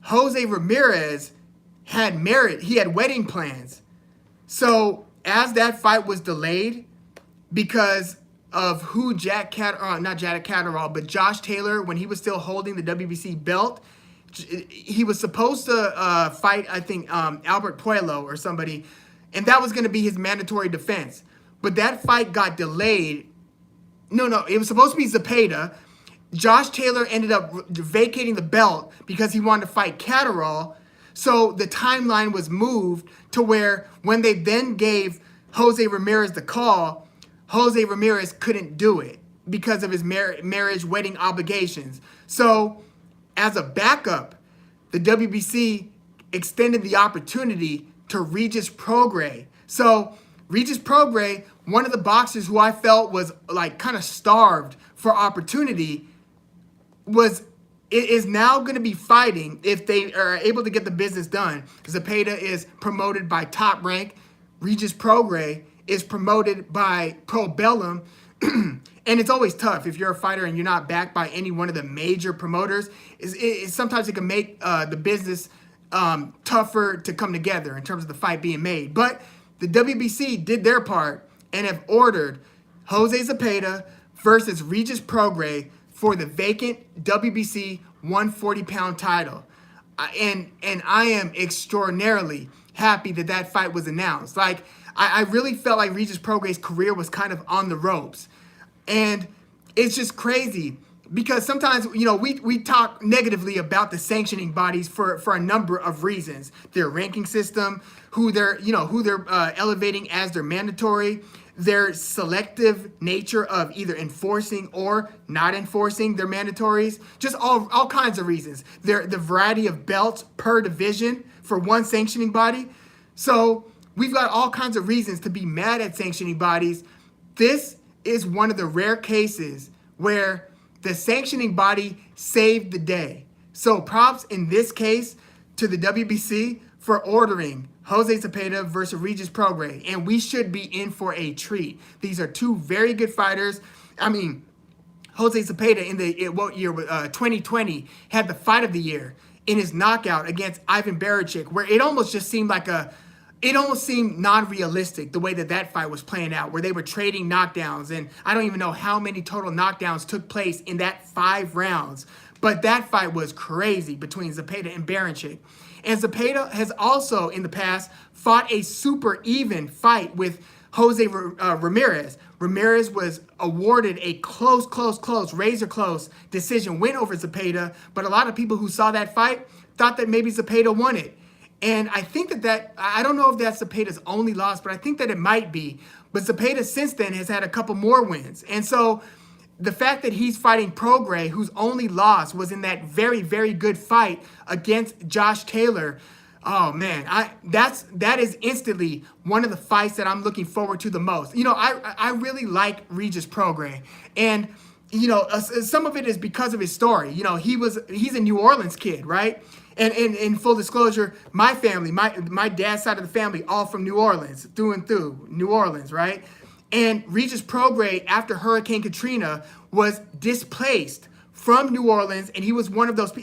Jose Ramirez had married, he had wedding plans. So as that fight was delayed because of who Josh Taylor, when he was still holding the WBC belt, he was supposed to fight, I think, Albert Puello or somebody, and that was going to be his mandatory defense. But that fight got delayed. No, it was supposed to be Zepeda. Josh Taylor ended up vacating the belt because he wanted to fight Catterall. So the timeline was moved to where when they then gave Jose Ramirez the call, Jose Ramirez couldn't do it because of his marriage wedding obligations. So as a backup, the WBC extended the opportunity to Regis Prograis. So Regis Prograis, one of the boxers who I felt was like kind of starved for opportunity, is now going to be fighting if they are able to get the business done. Zepeda is promoted by Top Rank. Regis Prograis is promoted by Pro Bellum. And it's always tough if you're a fighter and you're not backed by any one of the major promoters. Sometimes it can make the business tougher to come together in terms of the fight being made. But the WBC did their part and have ordered Jose Zepeda versus Regis Prograis for the vacant WBC 140-pound title. And I am extraordinarily happy that that fight was announced. Like, I really felt like Regis Prograis' career was kind of on the ropes. And it's just crazy because sometimes, we talk negatively about the sanctioning bodies for a number of reasons. Their ranking system, who they're elevating as their mandatory, their selective nature of either enforcing or not enforcing their mandatories, just all kinds of reasons. The variety of belts per division for one sanctioning body. So we've got all kinds of reasons to be mad at sanctioning bodies. This is one of the rare cases where the sanctioning body saved the day. So props in this case to the WBC for ordering Jose Zepeda versus Regis Prograis, and we should be in for a treat. These are two very good fighters. I mean, Jose Zepeda in 2020 had the fight of the year in his knockout against Ivan Baranchyk, where it almost just seemed like it almost seemed non-realistic the way that fight was playing out, where they were trading knockdowns. And I don't even know how many total knockdowns took place in that 5 rounds. But that fight was crazy between Zepeda and Baranchyk. And Zepeda has also, in the past, fought a super even fight with Jose Ramirez. Ramirez was awarded a close, razor close decision win over Zepeda. But a lot of people who saw that fight thought that maybe Zepeda won it. And I think that I don't know if that's Zepeda's only loss, but I think that it might be. But Zepeda since then has had a couple more wins. And so the fact that he's fighting Prograis, whose only loss was in that very, very good fight against Josh Taylor, oh man, that is instantly one of the fights that I'm looking forward to the most. You know, I really like Regis Prograis, and you know, some of it is because of his story. You know, he's a New Orleans kid, right? And in full disclosure, my family, my dad's side of the family, all from New Orleans, through and through, New Orleans, right? And Regis Prograis, after Hurricane Katrina, was displaced from New Orleans, and he was one of those. For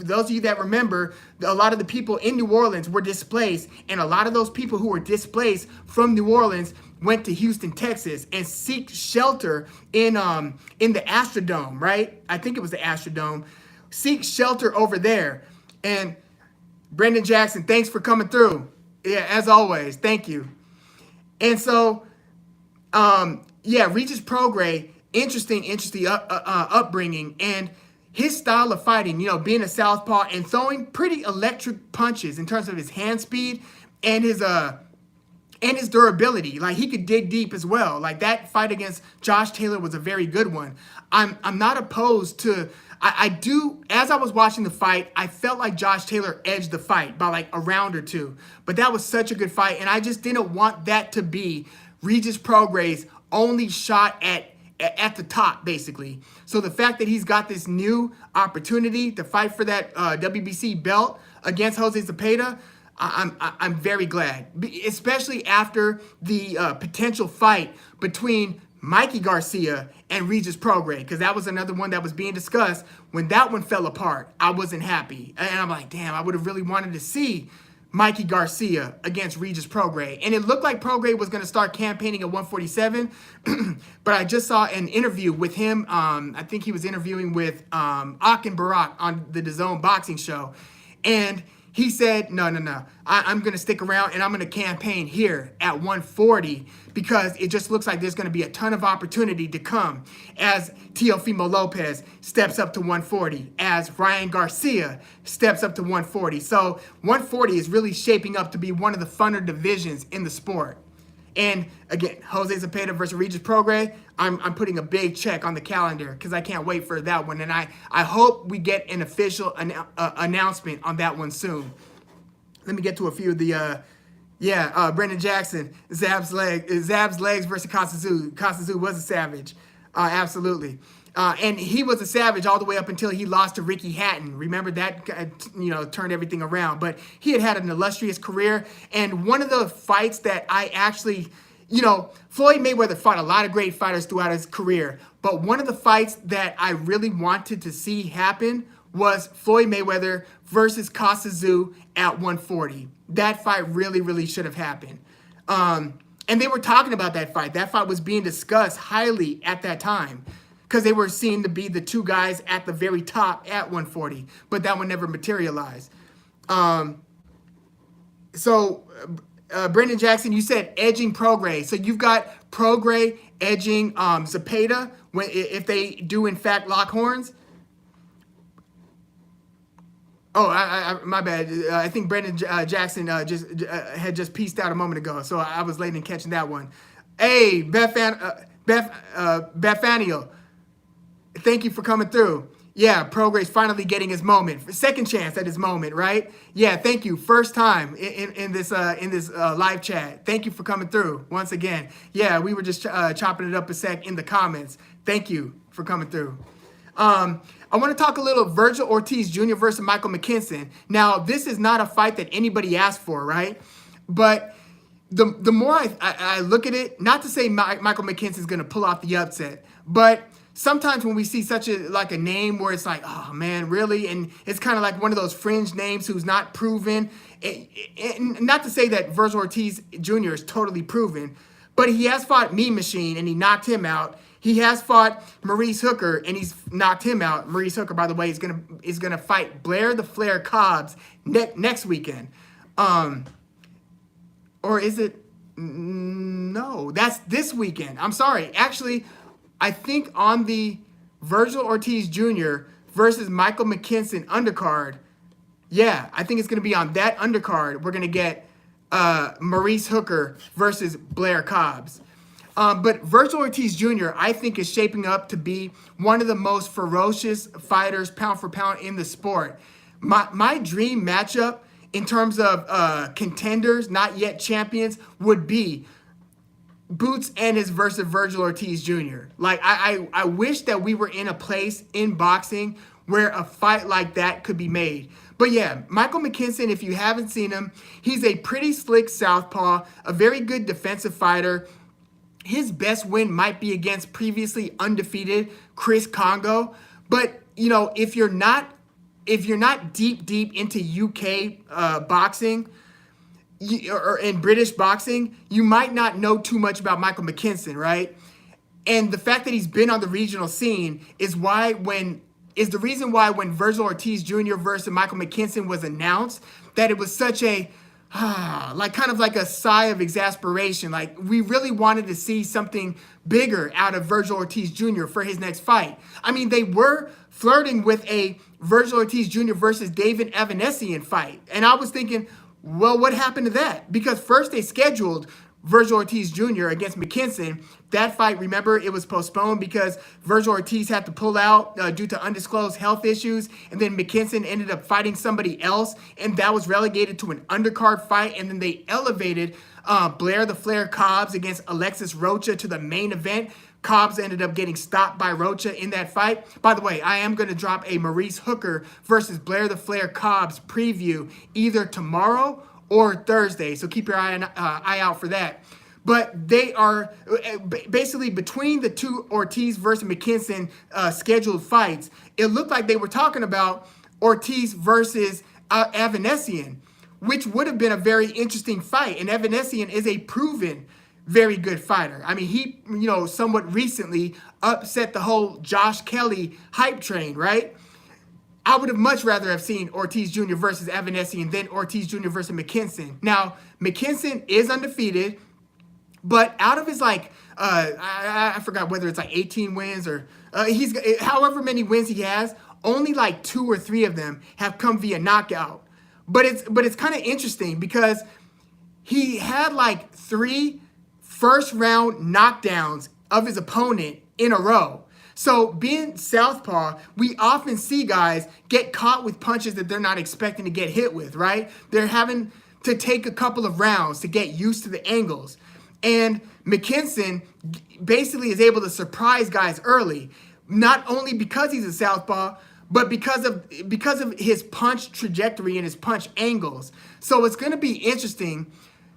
those of you that remember, a lot of the people in New Orleans were displaced, and a lot of those people who were displaced from New Orleans went to Houston, Texas, and seek shelter in the Astrodome, right? I think it was the Astrodome. Seek shelter over there. And Brendan Jackson, thanks for coming through. Yeah, as always, thank you. And so, yeah, Regis Prograis, interesting upbringing, and his style of fighting, you know, being a southpaw and throwing pretty electric punches in terms of his hand speed and his durability. Like, he could dig deep as well. Like, that fight against Josh Taylor was a very good one. I'm not opposed to. I do, as I was watching the fight, I felt like Josh Taylor edged the fight by like a round or two. But that was such a good fight, and I just didn't want that to be Regis Prograis' only shot at the top, basically. So the fact that he's got this new opportunity to fight for that WBC belt against Jose Zepeda, I'm very glad, especially after the potential fight between Mikey Garcia and Regis Prograis, because that was another one that was being discussed. When that one fell apart, I wasn't happy. And I'm like, damn, I would have really wanted to see Mikey Garcia against Regis Prograis. And it looked like Prograis was going to start campaigning at 147, but I just saw an interview with him. I think he was interviewing with Akin Barak on the DAZN boxing show. And he said, no, I'm going to stick around and I'm going to campaign here at 140 because it just looks like there's going to be a ton of opportunity to come as Teofimo Lopez steps up to 140, as Ryan Garcia steps up to 140. So 140 is really shaping up to be one of the funner divisions in the sport. And again, Jose Zepeda versus Regis Prograis, I'm putting a big check on the calendar because I can't wait for that one. And I hope we get an official announcement on that one soon. Let me get to a few of the, Brendan Jackson, Zab's legs versus Kasazu. Kasazu was a savage. Absolutely. And he was a savage all the way up until he lost to Ricky Hatton. Remember that, turned everything around. But he had an illustrious career. And one of the fights that I actually, Floyd Mayweather fought a lot of great fighters throughout his career. But one of the fights that I really wanted to see happen was Floyd Mayweather versus Kasazu at 140. That fight really, really should have happened. And they were talking about that fight. That fight was being discussed highly at that time, because they were seen to be the two guys at the very top at 140, but that one never materialized. Brendan Jackson, you said edging Prograis. So you've got Prograis edging Zepeda if they do in fact lock horns. Oh, my bad. I think Brendan Jackson had just pieced out a moment ago, so I was late in catching that one. Hey, Bethaniel. Thank you for coming through. Yeah, Prograis finally getting his moment. Second chance at his moment, right? Yeah, thank you. First time in this live chat. Thank you for coming through once again. Yeah, we were just chopping it up a sec in the comments. Thank you for coming through. I want to talk a little Virgil Ortiz Jr. versus Michael McKinson. Now, this is not a fight that anybody asked for, right? But the more I look at it, not to say Michael McKinson is going to pull off the upset, but sometimes when we see such a name where it's like, oh man, really? And it's kind of like one of those fringe names who's not proven. Not to say that Vergil Ortiz Jr. is totally proven, but he has fought Mean Machine and he knocked him out. He has fought Maurice Hooker and he's knocked him out. Maurice Hooker, by the way, is gonna fight Blair the Flair Cobbs next weekend. Or is it? No, that's this weekend. I'm sorry. Actually, I think on the Vergil Ortiz Jr. versus Michael McKinson undercard, yeah, I think it's going to be on that undercard. We're going to get Maurice Hooker versus Blair Cobbs. But Vergil Ortiz Jr., I think, is shaping up to be one of the most ferocious fighters, pound for pound, in the sport. My dream matchup in terms of contenders, not yet champions, would be Boots Ennis versus Vergil Ortiz Jr. Like, I wish that we were in a place in boxing where a fight like that could be made. But yeah, Michael McKinson, if you haven't seen him, he's a pretty slick southpaw, a very good defensive fighter. His best win might be against previously undefeated Chris Congo. But, you know, if you're not deep into UK boxing, or in British boxing, you might not know too much about Michael McKinson, right? And the fact that he's been on the regional scene is the reason why when Vergil Ortiz Jr. versus Michael McKinson was announced, that it was such a kind of like a sigh of exasperation. Like, we really wanted to see something bigger out of Vergil Ortiz Jr. for his next fight. I mean, they were flirting with a Vergil Ortiz Jr. versus David Evanesian fight. And I was thinking, well, what happened to that? Because first they scheduled Vergil Ortiz Jr. against McKinson. That fight, remember, it was postponed because Vergil Ortiz had to pull out due to undisclosed health issues. And then McKinson ended up fighting somebody else. And that was relegated to an undercard fight. And then they elevated Blair the Flair Cobbs against Alexis Rocha to the main event. Cobbs ended up getting stopped by Rocha in that fight. By the way, I am going to drop a Maurice Hooker versus Blair the Flair Cobbs preview either tomorrow or Thursday. So keep your eye out for that. But they are basically between the two Ortiz versus McKinson scheduled fights. It looked like they were talking about Ortiz versus Evanesian, which would have been a very interesting fight. And Evanesian is a proven very good fighter. I mean, he, somewhat recently upset the whole Josh Kelly hype train, right? I would have much rather have seen Ortiz Jr. versus Evanesian than Ortiz Jr. versus McKinson. Now, McKinson is undefeated, but out of his I forgot whether it's 18 wins or he's however many wins he has, only 2 or 3 of them have come via knockout. But it's kind of interesting because he had 3 first-round knockdowns of his opponent in a row. So being southpaw, we often see guys get caught with punches that they're not expecting to get hit with, right? They're having to take a couple of rounds to get used to the angles. And McKinson basically is able to surprise guys early, not only because he's a southpaw, but because of his punch trajectory and his punch angles. So it's going to be interesting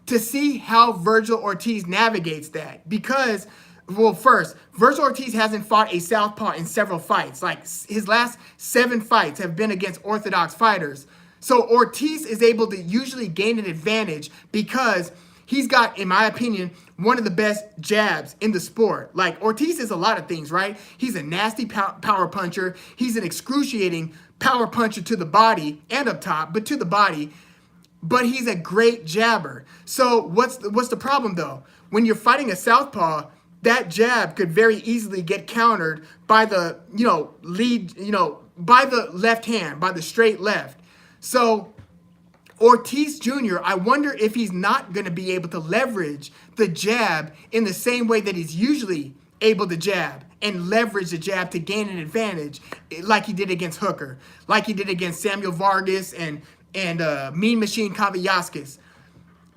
to see how Vergil Ortiz navigates that. Because, well, first, Vergil Ortiz hasn't fought a southpaw in several fights. His last 7 fights have been against orthodox fighters. So Ortiz is able to usually gain an advantage because he's got, in my opinion, one of the best jabs in the sport. Ortiz is a lot of things, right? He's a nasty power puncher. He's an excruciating power puncher to the body and up top, but to the body. But he's a great jabber. So what's the problem, though? When you're fighting a southpaw, that jab could very easily get countered by the, by the left hand, by the straight left. So Ortiz Jr., I wonder if he's not going to be able to leverage the jab in the same way that he's usually able to jab and leverage the jab to gain an advantage like he did against Hooker, like he did against Samuel Vargas and Mean Machine Kavyaskis.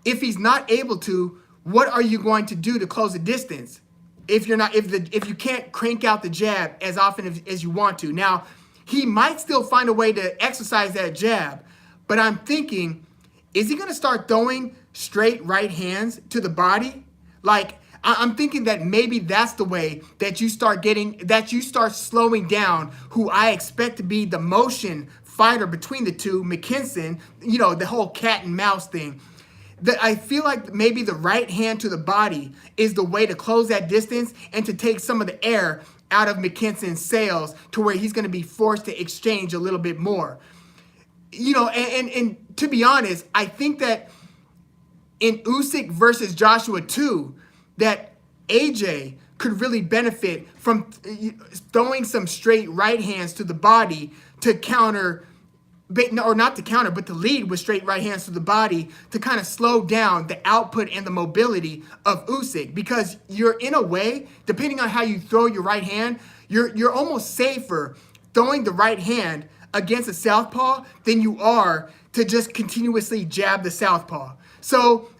If he's not able to, what are you going to do to close the distance? If you can't crank out the jab as often as you want to. Now, he might still find a way to exercise that jab, but I'm thinking, is he going to start throwing straight right hands to the body? I'm thinking that maybe that's the way that you start slowing down who I expect to be the motion fighter between the two, McKinson, the whole cat and mouse thing. That I feel like maybe the right hand to the body is the way to close that distance and to take some of the air out of McKinson's sails to where he's going to be forced to exchange a little bit more. And to be honest, I think that in Usyk versus Joshua 2, that AJ could really benefit from throwing some straight right hands to the body to counter, or not to counter, but to lead with straight right hands to the body to kind of slow down the output and the mobility of Usyk. Because you're, in a way, depending on how you throw your right hand, you're almost safer throwing the right hand against a southpaw than you are to just continuously jab the southpaw. So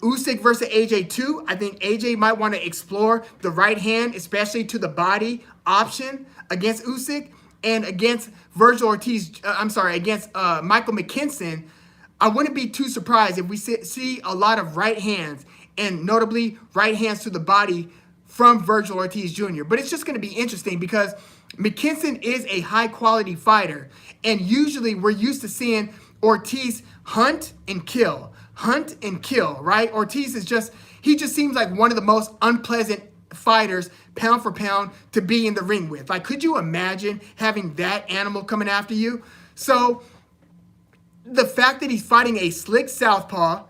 Usyk versus AJ 2, I think AJ might want to explore the right hand, especially to the body option against Usyk. And against Vergil Ortiz, against Michael McKinson, I wouldn't be too surprised if we see a lot of right hands, and notably right hands to the body from Vergil Ortiz Jr. But it's just going to be interesting because McKinson is a high-quality fighter, and usually we're used to seeing Ortiz hunt and kill, right? Ortiz he just seems like one of the most unpleasant fighters, pound for pound, to be in the ring with. Like, could you imagine having that animal coming after you? So the fact that he's fighting a slick southpaw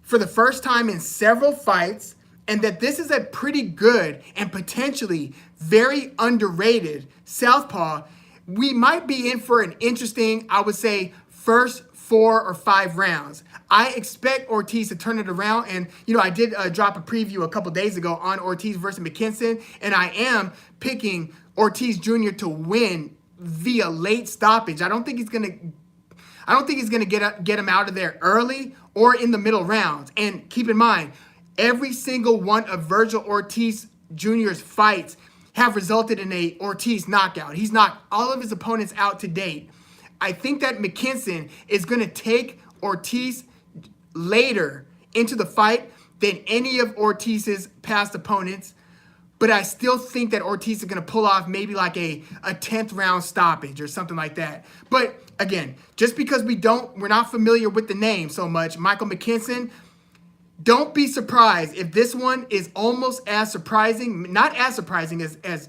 for the first time in several fights, and that this is a pretty good and potentially very underrated southpaw, we might be in for an interesting, I would say, first 4 or 5 rounds. I expect Ortiz to turn it around, and I did drop a preview a couple days ago on Ortiz versus McKinson, and I am picking Ortiz Jr. to win via late stoppage. I don't think he's gonna get him out of there early or in the middle rounds. And keep in mind, every single one of Vergil Ortiz Jr.'s fights have resulted in a Ortiz knockout. He's knocked all of his opponents out to date. I think that McKinson is going to take Ortiz later into the fight than any of Ortiz's past opponents. But I still think that Ortiz is going to pull off maybe like a 10th round stoppage or something like that. But again, just because we're not familiar with the name so much, Michael McKinson, don't be surprised if this one is almost as surprising, not as surprising as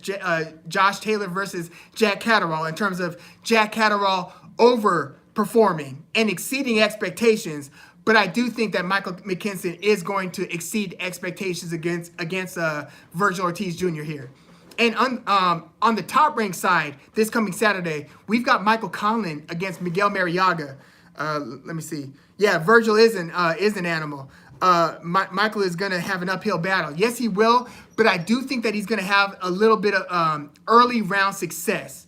Josh Taylor versus Jack Catterall, in terms of Jack Catterall overperforming and exceeding expectations. But I do think that Michael McKinson is going to exceed expectations against Vergil Ortiz Jr. here. And on the top rank side, this coming Saturday, we've got Michael Conlon against Miguel Mariaga. Let me see. Yeah, Virgil is an animal. Michael is going to have an uphill battle. Yes, he will, but I do think that he's going to have a little bit of early round success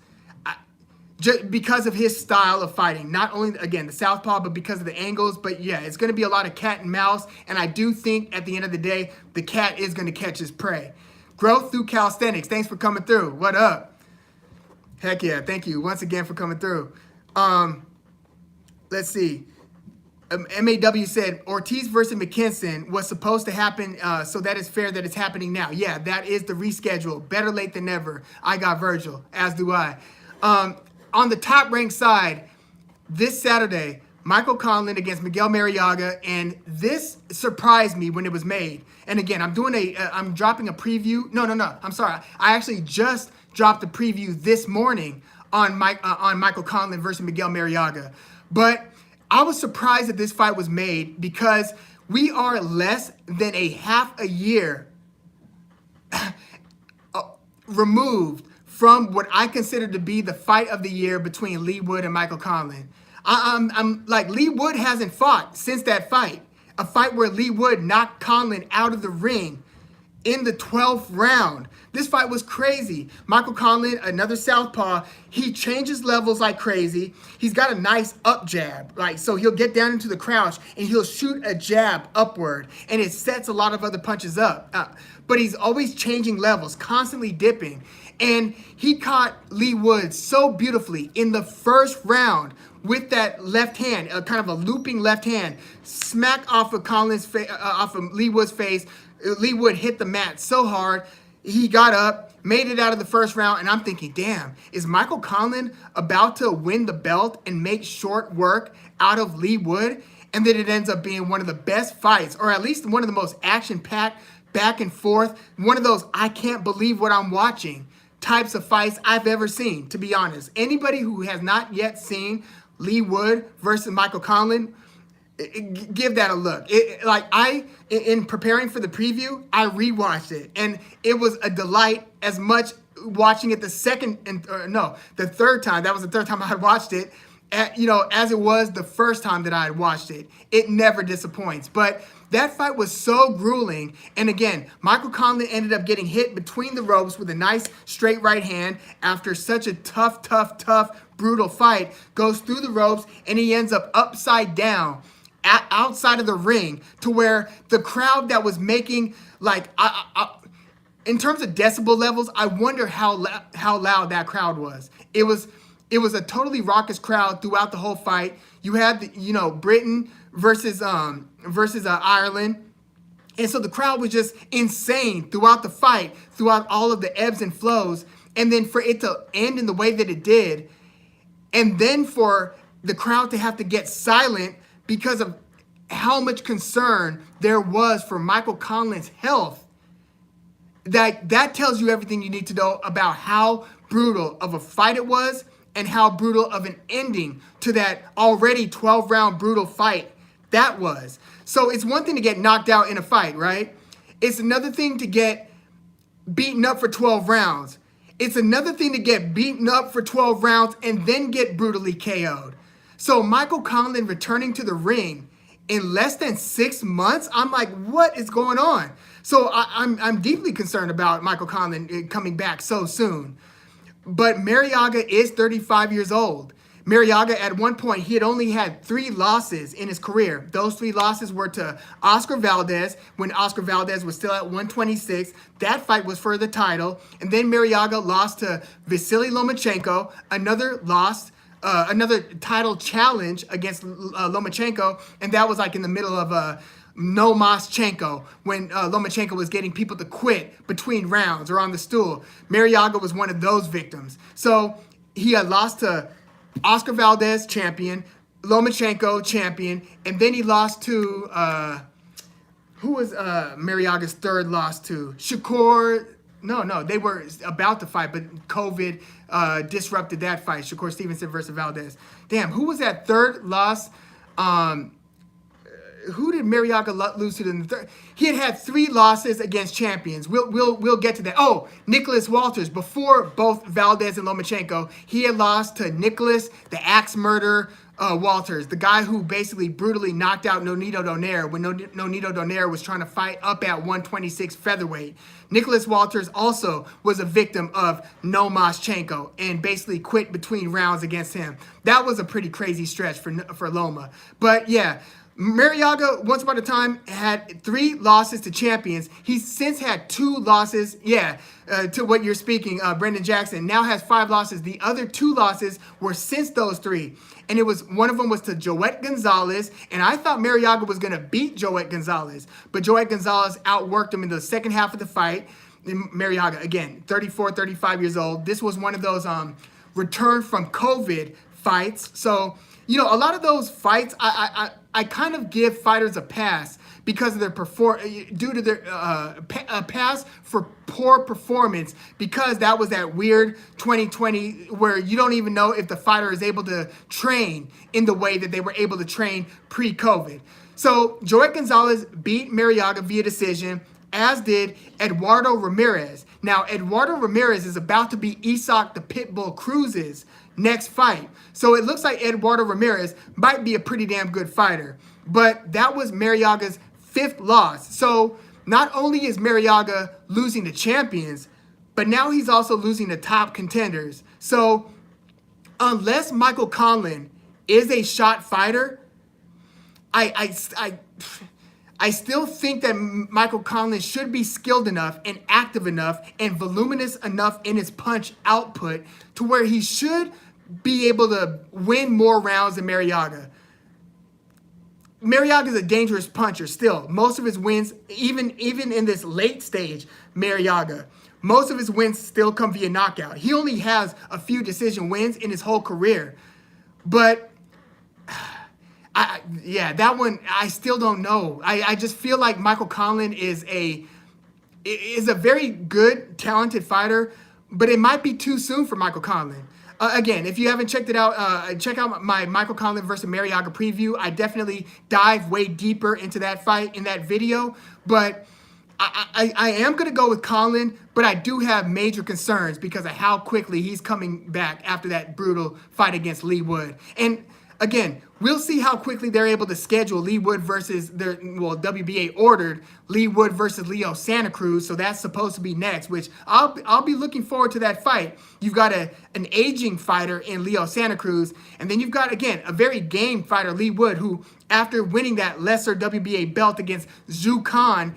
just because of his style of fighting. Not only, again, the southpaw, but because of the angles. But yeah, it's going to be a lot of cat and mouse, and I do think at the end of the day, the cat is going to catch his prey. Growth through calisthenics. Thanks for coming through. What up? Heck yeah, thank you once again for coming through. Let's see. MAW said Ortiz versus McKinson was supposed to happen, so that is fair that it's happening now. Yeah, that is the reschedule. Better late than never. I got Virgil, as do I. On the top ranked side, this Saturday, Michael Conlon against Miguel Mariaga, and this surprised me when it was made. And again, I'm dropping a preview. No, I'm sorry. I actually just dropped a preview this morning on Michael Conlon versus Miguel Mariaga. But I was surprised that this fight was made because we are less than a half a year removed from what I consider to be the fight of the year between Lee Wood and Michael Conlon. I'm like, Lee Wood hasn't fought since that fight. A fight where Lee Wood knocked Conlon out of the ring in the 12th round. This fight was crazy. Michael Conlon, another southpaw, he changes levels like crazy. He's got a nice up jab, right? So he'll get down into the crouch and he'll shoot a jab upward, and it sets a lot of other punches up. But he's always changing levels, constantly dipping. And he caught Lee Wood so beautifully in the first round with that left hand, kind of a looping left hand, smack off of Lee Wood's face, Lee Wood hit the mat so hard. He got up, made it out of the first round, and I'm thinking, damn, is Michael Conlon about to win the belt and make short work out of Lee Wood? And then it ends up being one of the best fights, or at least one of the most action-packed, back and forth, one of those I can't believe what I'm watching types of fights I've ever seen, to be honest. Anybody who has not yet seen Lee Wood versus Michael Conlon, give that a look. In preparing for the preview, I rewatched it, and it was a delight as much watching it the third time. That was the third time I had watched it, as it was the first time that I had watched it. It never disappoints. But that fight was so grueling. And again, Michael Conlon ended up getting hit between the ropes with a nice straight right hand after such a tough, brutal fight. Goes through the ropes, and he ends up upside down outside of the ring, to where the crowd that was making, in terms of decibel levels, I wonder how loud that crowd was. It was a totally raucous crowd throughout the whole fight. You had Britain versus Ireland. And so the crowd was just insane throughout the fight, throughout all of the ebbs and flows. And then for it to end in the way that it did, and then for the crowd to have to get silent because of how much concern there was for Michael Conlon's health, that tells you everything you need to know about how brutal of a fight it was and how brutal of an ending to that already 12-round brutal fight that was. So it's one thing to get knocked out in a fight, right? It's another thing to get beaten up for 12 rounds. It's another thing to get beaten up for 12 rounds and then get brutally KO'd. So Michael Conlon returning to the ring in less than 6 months, I'm like, what is going on? So I'm deeply concerned about Michael Conlon coming back so soon. But Mariaga is 35 years old. Mariaga, at one point, he had only had 3 losses in his career. Those 3 losses were to Oscar Valdez, when Oscar Valdez was still at 126. That fight was for the title. And then Mariaga lost to Vasily Lomachenko, another title challenge against Lomachenko, and that was in the middle of Lomachenko, when Lomachenko was getting people to quit between rounds or on the stool. Mariaga was one of those victims. So he had lost to Oscar Valdez, champion, Lomachenko, champion, and then he lost to, who was Mariaga's third loss to? Shakur. No, they were about to fight, but COVID disrupted that fight. Shakur Stevenson versus Valdez. Damn, who was that third loss? Who did Mariaga lose to in the third? He had 3 losses against champions. We'll get to that. Oh, Nicholas Walters. Before both Valdez and Lomachenko, he had lost to Nicholas, the axe murderer, Walters, the guy who basically brutally knocked out Nonito Donaire when Nonito Donaire was trying to fight up at 126 featherweight. Nicholas Walters also was a victim of Lomachenko and basically quit between rounds against him. That was a pretty crazy stretch for Loma. But yeah, Mariaga, once upon a time, had 3 losses to champions. He's since had 2 losses, to what you're speaking, Brendan Jackson, now has 5 losses. The other 2 losses were since those 3. And one of them was to Joet Gonzalez, and I thought Mariaga was going to beat Joet Gonzalez, but Joet Gonzalez outworked him in the second half of the fight. And Mariaga, again, 34, 35 years old. This was one of those return from COVID fights. So, a lot of those fights, I kind of give fighters a pass because of their due to their a pass for poor performance, because that was that weird 2020 where you don't even know if the fighter is able to train in the way that they were able to train pre-COVID. So Joet Gonzalez beat Mariaga via decision, as did Eduardo Ramirez. Now, Eduardo Ramirez is about to be Isak the Pitbull Cruz's next fight. So it looks like Eduardo Ramirez might be a pretty damn good fighter. But that was Mariaga's 5th loss. So not only is Mariaga losing to champions, but now he's also losing to top contenders. So unless Michael Conlon is a shot fighter, I still think that Michael Conlon should be skilled enough and active enough and voluminous enough in his punch output to where he should be able to win more rounds than Mariaga. Mariaga is a dangerous puncher still. Most of his wins, even in this late stage, Mariaga, most of his wins still come via knockout. He only has a few decision wins in his whole career. But, that one, I still don't know. I just feel like Michael Conlon is a very good, talented fighter, but it might be too soon for Michael Conlon. Again, if you haven't checked it out, check out my Michael Conlon versus Mariaga preview. I definitely dive way deeper into that fight in that video. But I am going to go with Conlon, but I do have major concerns because of how quickly he's coming back after that brutal fight against Lee Wood. And again, we'll see how quickly they're able to schedule Lee Wood versus WBA ordered Lee Wood versus Leo Santa Cruz. So that's supposed to be next, which I'll be looking forward to that fight. You've got an aging fighter in Leo Santa Cruz, and then you've got, again, a very game fighter, Lee Wood, who after winning that lesser WBA belt against Zhu Khan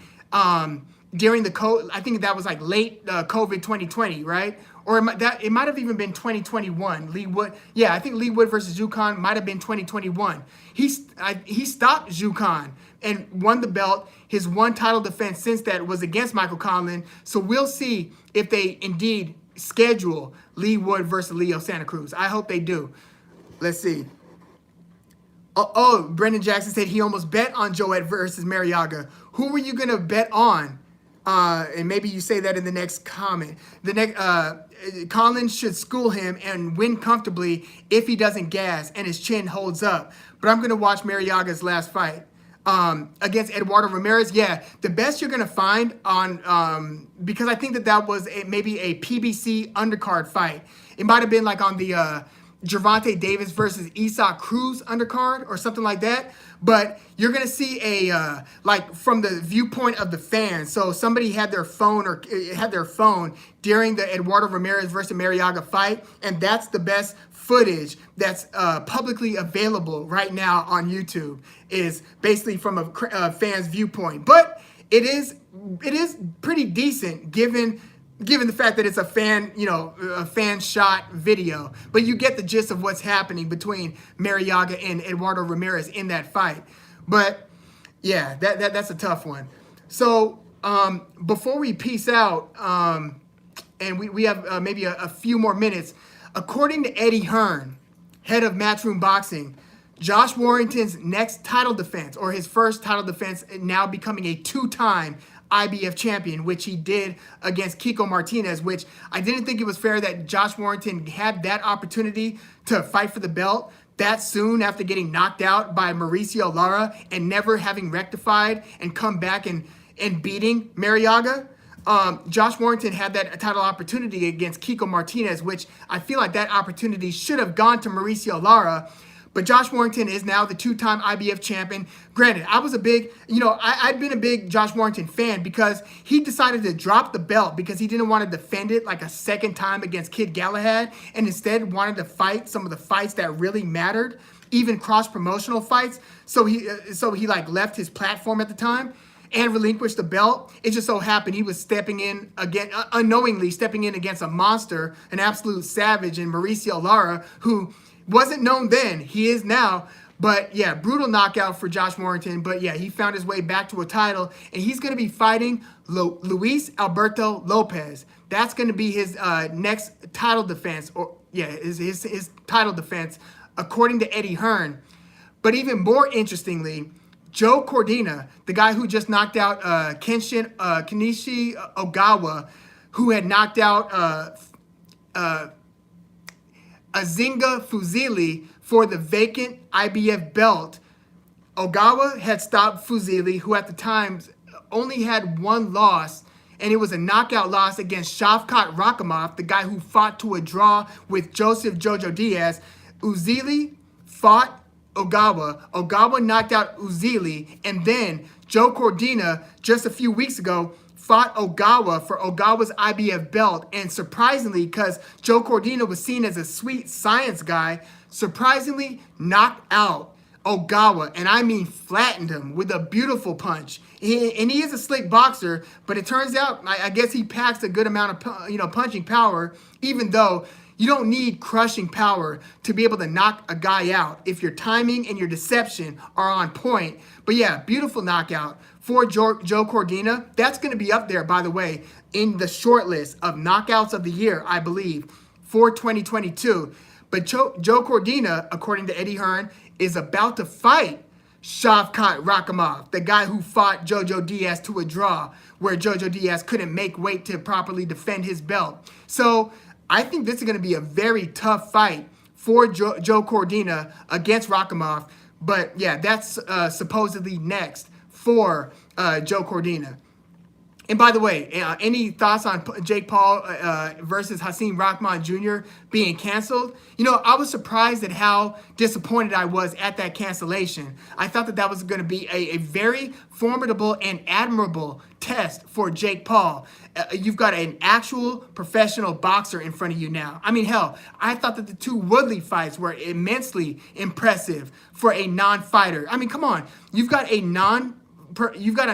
during the I think that was like late COVID 2020, right? Or it might have even been 2021. Lee Wood, yeah, I think Lee Wood versus Zhu Khan might have been 2021. He stopped Zhu Khan and won the belt. His one title defense since that was against Michael Conlon. So we'll see if they indeed schedule Lee Wood versus Leo Santa Cruz. I hope they do. Let's see. Brendan Jackson said he almost bet on Joet versus Mariaga. Who were you going to bet on? And maybe you say that in the next comment. Conlon should school him and win comfortably if he doesn't gas and his chin holds up. But I'm going to watch Mariaga's last fight against Eduardo Ramirez. Yeah, the best you're going to find on because I think that was maybe a PBC undercard fight. It might have been like on the Gervonta Davis versus Isaac Cruz undercard or something like that. But you're going to see like from the viewpoint of the fans. So somebody had their phone during the Eduardo Ramirez versus Mariaga fight. And that's the best footage that's publicly available right now on YouTube, is basically from a fan's viewpoint. But it is pretty decent given the fact that it's a fan shot video. But you get the gist of what's happening between Mariaga and Eduardo Ramirez in that fight. But yeah, that's a tough one. So before we peace out, and we have maybe a few more minutes, according to Eddie Hearn, head of Matchroom Boxing, Josh Warrington's next title defense, or his first title defense, now becoming a two-time IBF champion, which he did against Kiko Martinez, which I didn't think it was fair that Josh Warrington had that opportunity to fight for the belt that soon after getting knocked out by Mauricio Lara and never having rectified and come back and beating Mariaga. Josh Warrington had that title opportunity against Kiko Martinez, which I feel like that opportunity should have gone to Mauricio Lara. But Josh Warrington is now the two-time IBF champion. Granted, I was a big, I'd been a big Josh Warrington fan because he decided to drop the belt because he didn't want to defend it like a second time against Kid Galahad, and instead wanted to fight some of the fights that really mattered, even cross-promotional fights. So he like left his platform at the time and relinquished the belt. It just so happened he was stepping in again, unknowingly stepping in against a monster, an absolute savage in Mauricio Lara, who wasn't known then. He is now. But yeah, brutal knockout for Josh Warrington. But yeah, he found his way back to a title, and he's going to be fighting Luis Alberto Lopez. That's going to be his next title defense, his title defense, according to Eddie Hearn. But even more interestingly, Joe Cordina, the guy who just knocked out Kenichi Ogawa, who had knocked out Azinga Fuzili for the vacant IBF belt. Ogawa had stopped Fuzili, who at the time only had one loss, and it was a knockout loss against Shavkat Rakhimov, the guy who fought to a draw with Joseph Jojo Diaz. Uzili fought Ogawa. Ogawa knocked out Uzili, and then Joe Cordina, just a few weeks ago, fought Ogawa for Ogawa's IBF belt. And surprisingly, because Joe Cordina was seen as a sweet science guy, surprisingly knocked out Ogawa, and I mean flattened him with a beautiful punch. And he is a slick boxer, but it turns out, I guess he packs a good amount of punching power, even though You don't need crushing power to be able to knock a guy out if your timing and your deception are on point. But yeah, beautiful knockout for Joe Cordina. That's going to be up there, by the way, in the short list of knockouts of the year, I believe, for 2022. But Joe Cordina, according to Eddie Hearn, is about to fight Shavkat Rakhimov, the guy who fought Jojo Diaz to a draw, where Jojo Diaz couldn't make weight to properly defend his belt. So I think this is going to be a very tough fight for Joe Cordina against Rakhimov. But yeah, that's supposedly next for Joe Cordina. And by the way, any thoughts on Jake Paul versus Hasim Rahman Jr. being canceled? You know, I was surprised at how disappointed I was at that cancellation. I thought that that was going to be a very formidable and admirable test for Jake Paul. You've got an actual professional boxer in front of you now. I mean, hell, I thought that the two Woodley fights were immensely impressive for a non-fighter. I mean, come on. You've got a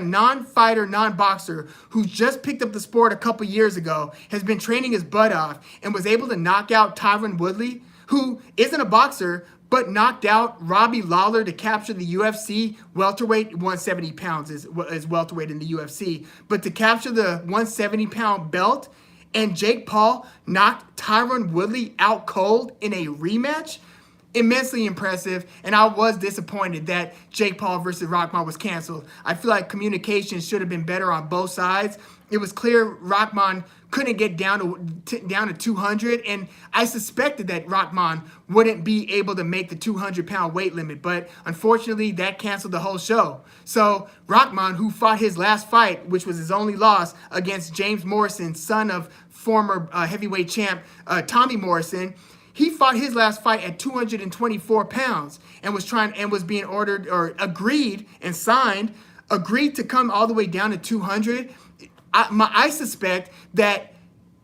non-fighter, non-boxer who just picked up the sport a couple years ago, has been training his butt off, and was able to knock out Tyron Woodley, who isn't a boxer, but knocked out Robbie Lawler to capture the UFC welterweight. 170 pounds is welterweight in the UFC. But to capture the 170-pound belt, and Jake Paul knocked Tyron Woodley out cold in a rematch. Immensely impressive, and I was disappointed that Jake Paul versus Rahman was canceled. I feel like communication should have been better on both sides. It was clear Rahman couldn't get down to 200, and I suspected that Rahman wouldn't be able to make the 200-pound weight limit, but unfortunately that canceled the whole show. So Rahman, who fought his last fight, which was his only loss against James Morrison, son of former heavyweight champ Tommy Morrison, he fought his last fight at 224 pounds and was being ordered or agreed to come all the way down to 200. I suspect that,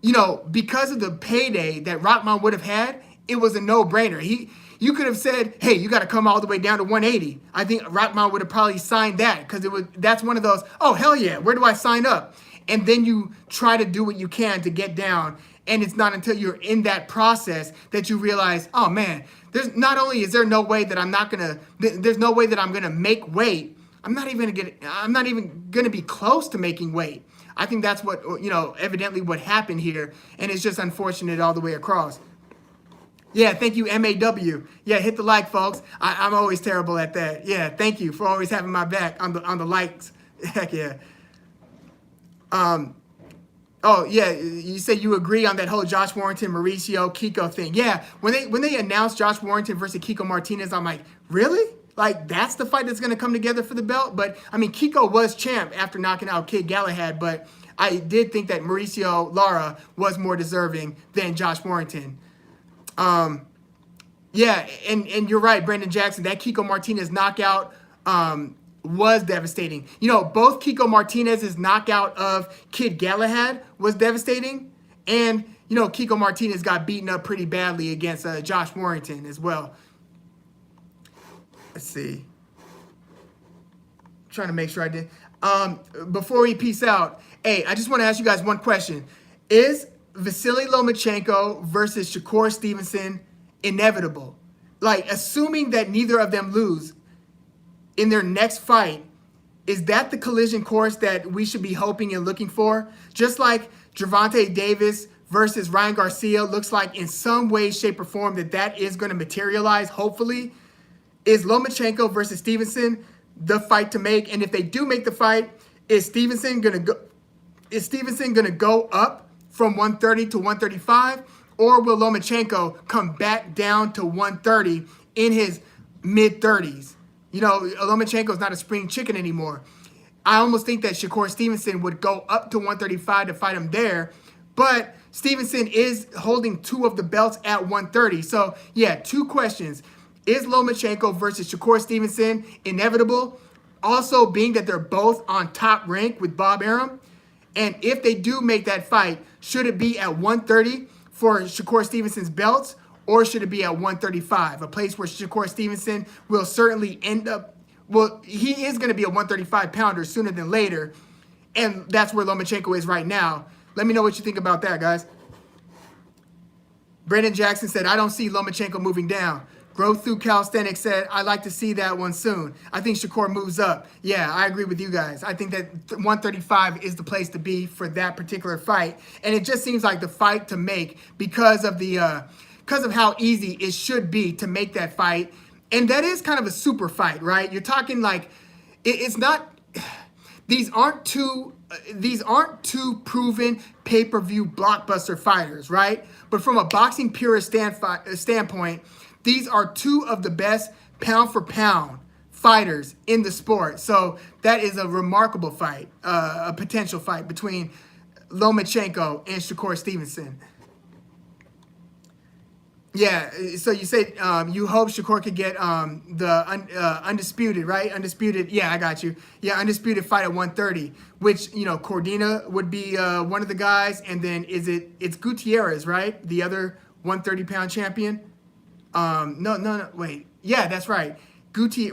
you know, because of the payday that Rahman would have had, it was a no-brainer. You could have said, hey, you got to come all the way down to 180. I think Rahman would have probably signed that, because that's one of those, oh, hell yeah, where do I sign up? And then you try to do what you can to get down. And it's not until you're in that process that you realize, oh man, there's not only is there no way that there's no way that I'm gonna make weight. I'm not even gonna be close to making weight. I think that's what, you know, evidently what happened here, and it's just unfortunate all the way across. Yeah, thank you, MAW. Yeah, hit the like, folks. I'm always terrible at that. Yeah, thank you for always having my back on the likes. Heck yeah. Oh yeah, you said you agree on that whole Josh Warrington, Mauricio, Kiko thing. Yeah, when they announced Josh Warrington versus Kiko Martinez, I'm like, really? Like, that's the fight that's going to come together for the belt? But I mean, Kiko was champ after knocking out Kid Galahad, but I did think that Mauricio Lara was more deserving than Josh Warrington. Yeah, and you're right, Brandon Jackson. That Kiko Martinez knockout was devastating. You know, both Kiko Martinez's knockout of Kid Galahad was devastating, and you know, Kiko Martinez got beaten up pretty badly against Josh Warrington as well. Let's see. I'm trying to make sure I did. Before we peace out, hey, I just want to ask you guys one question: is Vasily Lomachenko versus Shakur Stevenson inevitable? Like, assuming that neither of them lose in their next fight, is that the collision course that we should be hoping and looking for? Just like Gervonta Davis versus Ryan Garcia looks like in some way, shape, or form that is going to materialize, hopefully. Is Lomachenko versus Stevenson the fight to make? And if they do make the fight, is Stevenson going to go up from 130 to 135? Or will Lomachenko come back down to 130 in his mid-30s? You know, Lomachenko is not a spring chicken anymore. I almost think that Shakur Stevenson would go up to 135 to fight him there. But Stevenson is holding two of the belts at 130. So, yeah, two questions. Is Lomachenko versus Shakur Stevenson inevitable? Also, being that they're both on top rank with Bob Arum. And if they do make that fight, should it be at 130 for Shakur Stevenson's belts? Or should it be at 135, a place where Shakur Stevenson will certainly end up, well, he is going to be a 135-pounder sooner than later, and that's where Lomachenko is right now. Let me know what you think about that, guys. Brendan Jackson said, I don't see Lomachenko moving down. Growth through calisthenics said, I'd like to see that one soon. I think Shakur moves up. Yeah, I agree with you guys. I think that 135 is the place to be for that particular fight. And it just seems like the fight to make because of how easy it should be to make that fight. And that is kind of a super fight, right? You're talking like, it's not, these aren't two proven pay-per-view blockbuster fighters, right? But from a boxing purist standpoint, these are two of the best pound for pound fighters in the sport. So that is a remarkable fight, a potential fight between Lomachenko and Shakur Stevenson. Yeah, so you said you hope Shakur could get the undisputed, right? Undisputed, yeah, I got you. Yeah, undisputed fight at 130, which, Cordina would be one of the guys, and then it's Gutierrez, right? The other 130-pound champion? No, wait. Yeah, that's right.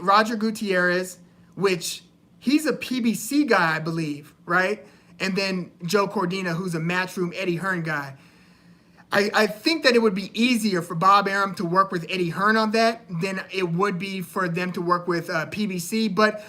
Roger Gutierrez, which he's a PBC guy, I believe, right? And then Joe Cordina, who's a Matchroom Eddie Hearn guy. I think that it would be easier for Bob Arum to work with Eddie Hearn on that than it would be for them to work with PBC. But,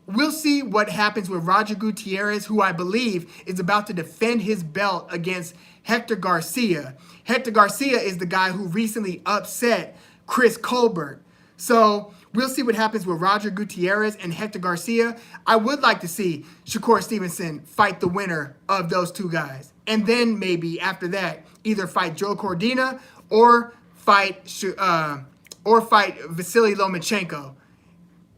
we'll see what happens with Roger Gutierrez, who I believe is about to defend his belt against Hector Garcia. Hector Garcia is the guy who recently upset Chris Colbert. So we'll see what happens with Roger Gutierrez and Hector Garcia. I would like to see Shakur Stevenson fight the winner of those two guys. And then maybe after that, either fight Joe Cordina or fight Vasily Lomachenko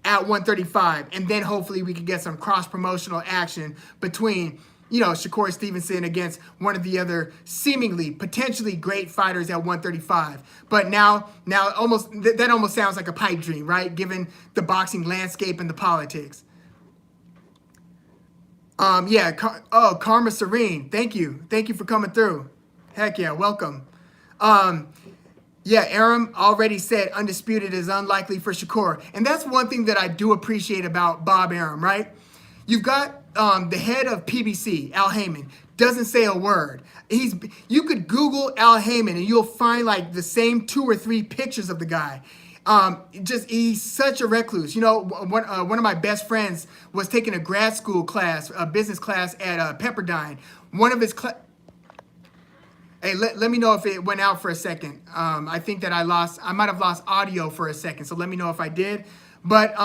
at 135. And then hopefully we can get some cross-promotional action between, Shakur Stevenson against one of the other seemingly, potentially great fighters at 135. But now that almost sounds like a pipe dream, right? Given the boxing landscape and the politics. Karma Serene. Thank you for coming through. Heck yeah, welcome. Arum already said undisputed is unlikely for Shakur. And that's one thing that I do appreciate about Bob Arum, right? You've got the head of PBC, Al Heyman, doesn't say a word. You could Google Al Heyman and you'll find like the same 2 or 3 pictures of the guy. He's such a recluse. One of my best friends was taking a grad school class, a business class at Pepperdine. One of his Hey, let me know if it went out for a second. I think that I might have lost audio for a second, so let me know if I did. But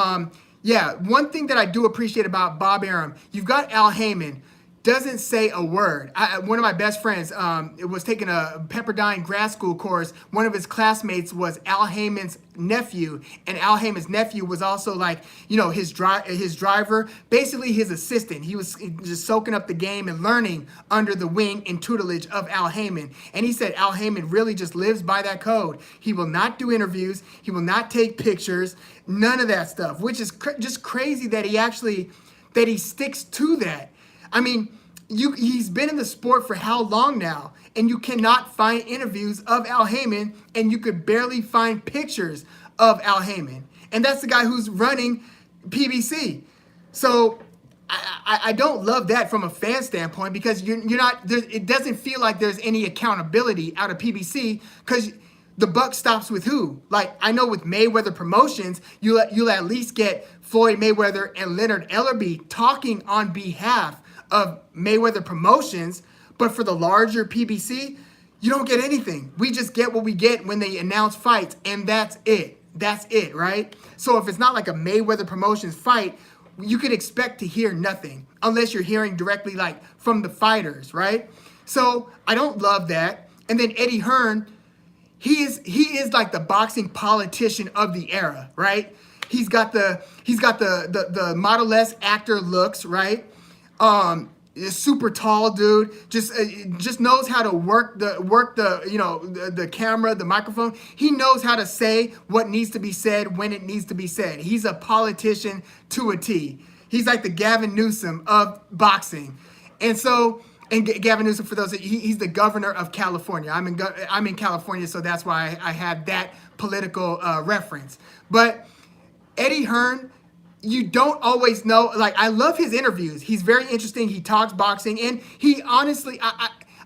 one thing that I do appreciate about Bob Arum, you've got Al Heyman, doesn't say a word. One of my best friends was taking a Pepperdine grad school course. One of his classmates was Al Heyman's nephew, and Al Heyman's nephew was also his driver, basically his assistant. He was just soaking up the game and learning under the wing and tutelage of Al Heyman. And he said Al Heyman really just lives by that code. He will not do interviews. He will not take pictures. None of that stuff, which is just crazy that he sticks to that. I mean, he's been in the sport for how long now? And you cannot find interviews of Al Heyman, and you could barely find pictures of Al Heyman. And that's the guy who's running PBC. So I don't love that from a fan standpoint, because you're not. It doesn't feel like there's any accountability out of PBC, because the buck stops with who? Like, I know with Mayweather Promotions, you'll at least get Floyd Mayweather and Leonard Ellerbe talking on behalf of Mayweather Promotions, but for the larger PBC, you don't get anything. We just get what we get when they announce fights, and that's it. That's it, right? So if it's not like a Mayweather Promotions fight, you could expect to hear nothing unless you're hearing directly like from the fighters, right? So I don't love that. And then Eddie Hearn, he is like the boxing politician of the era, right? He's got the Model-esque actor looks, right? Super tall dude, just knows how to work the camera, the microphone. He knows how to say what needs to be said when it needs to be said. He's a politician to a T. He's like the Gavin Newsom of boxing. And Gavin Newsom, for those, he's the governor of California. I'm in California, so that's why I have that political reference. But Eddie Hearn, you don't always know. Like, I love his interviews. He's very interesting. He talks boxing, and he honestly,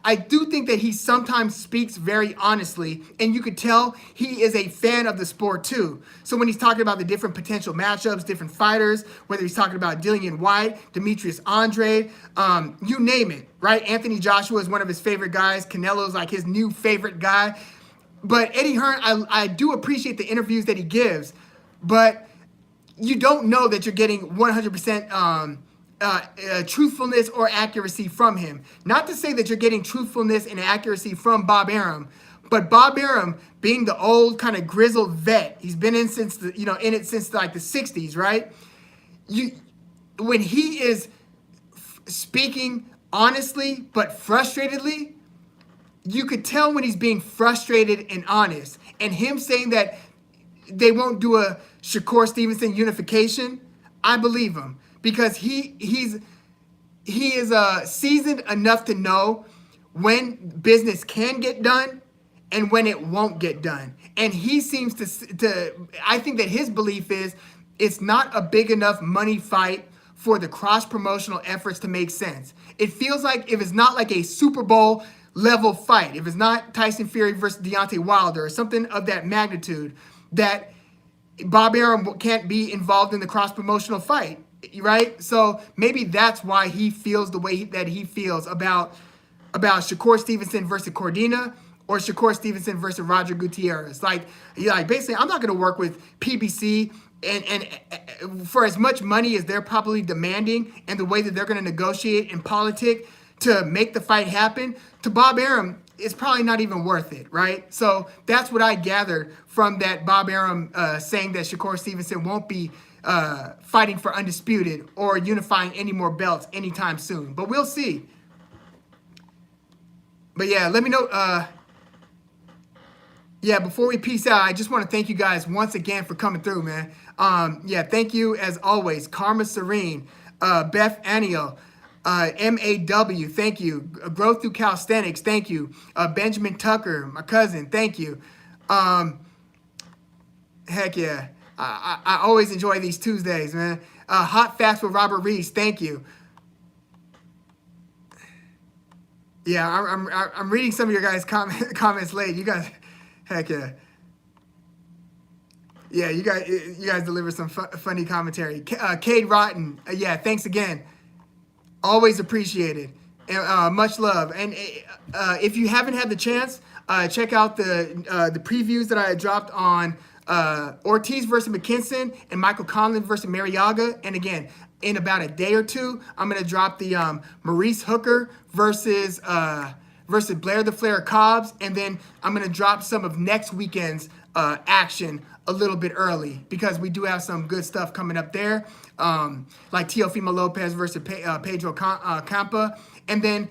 I do think that he sometimes speaks very honestly, and you could tell he is a fan of the sport too. So when he's talking about the different potential matchups, different fighters, whether he's talking about Dillian White, Demetrius Andrade, you name it, right? Anthony Joshua is one of his favorite guys. Canelo's like his new favorite guy. But Eddie Hearn, I do appreciate the interviews that he gives, but you don't know that you're getting 100% truthfulness or accuracy from him. Not to say that you're getting truthfulness and accuracy from Bob Arum, but Bob Arum, being the old kind of grizzled vet, he's been in since in it since like the 60s, right? When he is speaking honestly but frustratedly, you could tell when he's being frustrated and honest. And him saying that they won't do a Shakur Stevenson unification, I believe him, because he is seasoned enough to know when business can get done and when it won't get done. And he seems to I think that his belief is it's not a big enough money fight for the cross-promotional efforts to make sense. It feels like if it's not like a Super Bowl level fight, if it's not Tyson Fury versus Deontay Wilder or something of that magnitude, that Bob Arum can't be involved in the cross-promotional fight, right? So maybe that's why he feels the way that he feels about Shakur Stevenson versus Cordina or Shakur Stevenson versus Roger Gutierrez. Like basically, I'm not going to work with PBC and for as much money as they're probably demanding and the way that they're going to negotiate and politic to make the fight happen, to Bob Arum, it's probably not even worth it, right? So that's what I gathered from that Bob Arum saying that Shakur Stevenson won't be fighting for undisputed or unifying any more belts anytime soon. But we'll see. But yeah, let me know. Yeah, before we peace out, I just want to thank you guys once again for coming through, man. Yeah, thank you as always. Karma Serene, Beth Aniel, MAW, thank you. Growth Through Calisthenics, thank you. Benjamin Tucker, my cousin, thank you. Heck yeah. I always enjoy these Tuesdays, man. Hot Facts with Robert Reese, thank you. Yeah, I'm reading some of your guys' comments late. You guys, heck yeah. Yeah, you guys deliver some funny commentary. Cade Rotten, yeah, thanks again. Always appreciated. And much love. And if you haven't had the chance, check out the previews that I dropped on Ortiz versus McKinson and Michael Conlon versus Mariaga. And again, in about a day or two, I'm going to drop the Maurice Hooker versus Blair the Flair Cobbs. And then I'm going to drop some of next weekend's action a little bit early because we do have some good stuff coming up there. Like Teofimo Lopez versus Pedro Campa. And then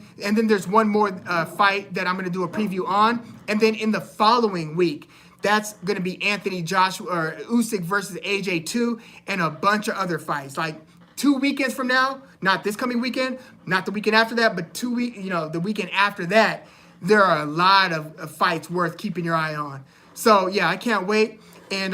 there's one more fight that I'm going to do a preview on. And then in the following week, that's going to be Anthony Joshua or Usyk versus AJ2 and a bunch of other fights. Like 2 weekends from now, not this coming weekend, not the weekend after that, but the weekend after that, there are a lot of fights worth keeping your eye on. So yeah, I can't wait. And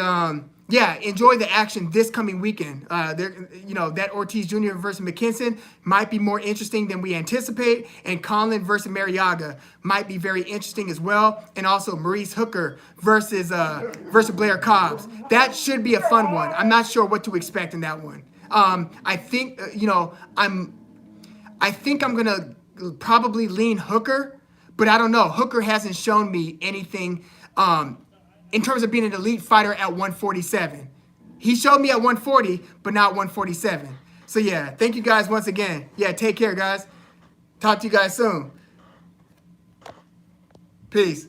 yeah, enjoy the action this coming weekend. That Ortiz Jr. versus McKinson might be more interesting than we anticipate, and Conlon versus Mariaga might be very interesting as well. And also Maurice Hooker versus Blair Cobbs. That should be a fun one. I'm not sure what to expect in that one. I think I'm gonna probably lean Hooker, but I don't know. Hooker hasn't shown me anything. In terms of being an elite fighter at 147. He showed me at 140, but not 147. So yeah, thank you guys once again. Yeah, take care, guys. Talk to you guys soon. Peace.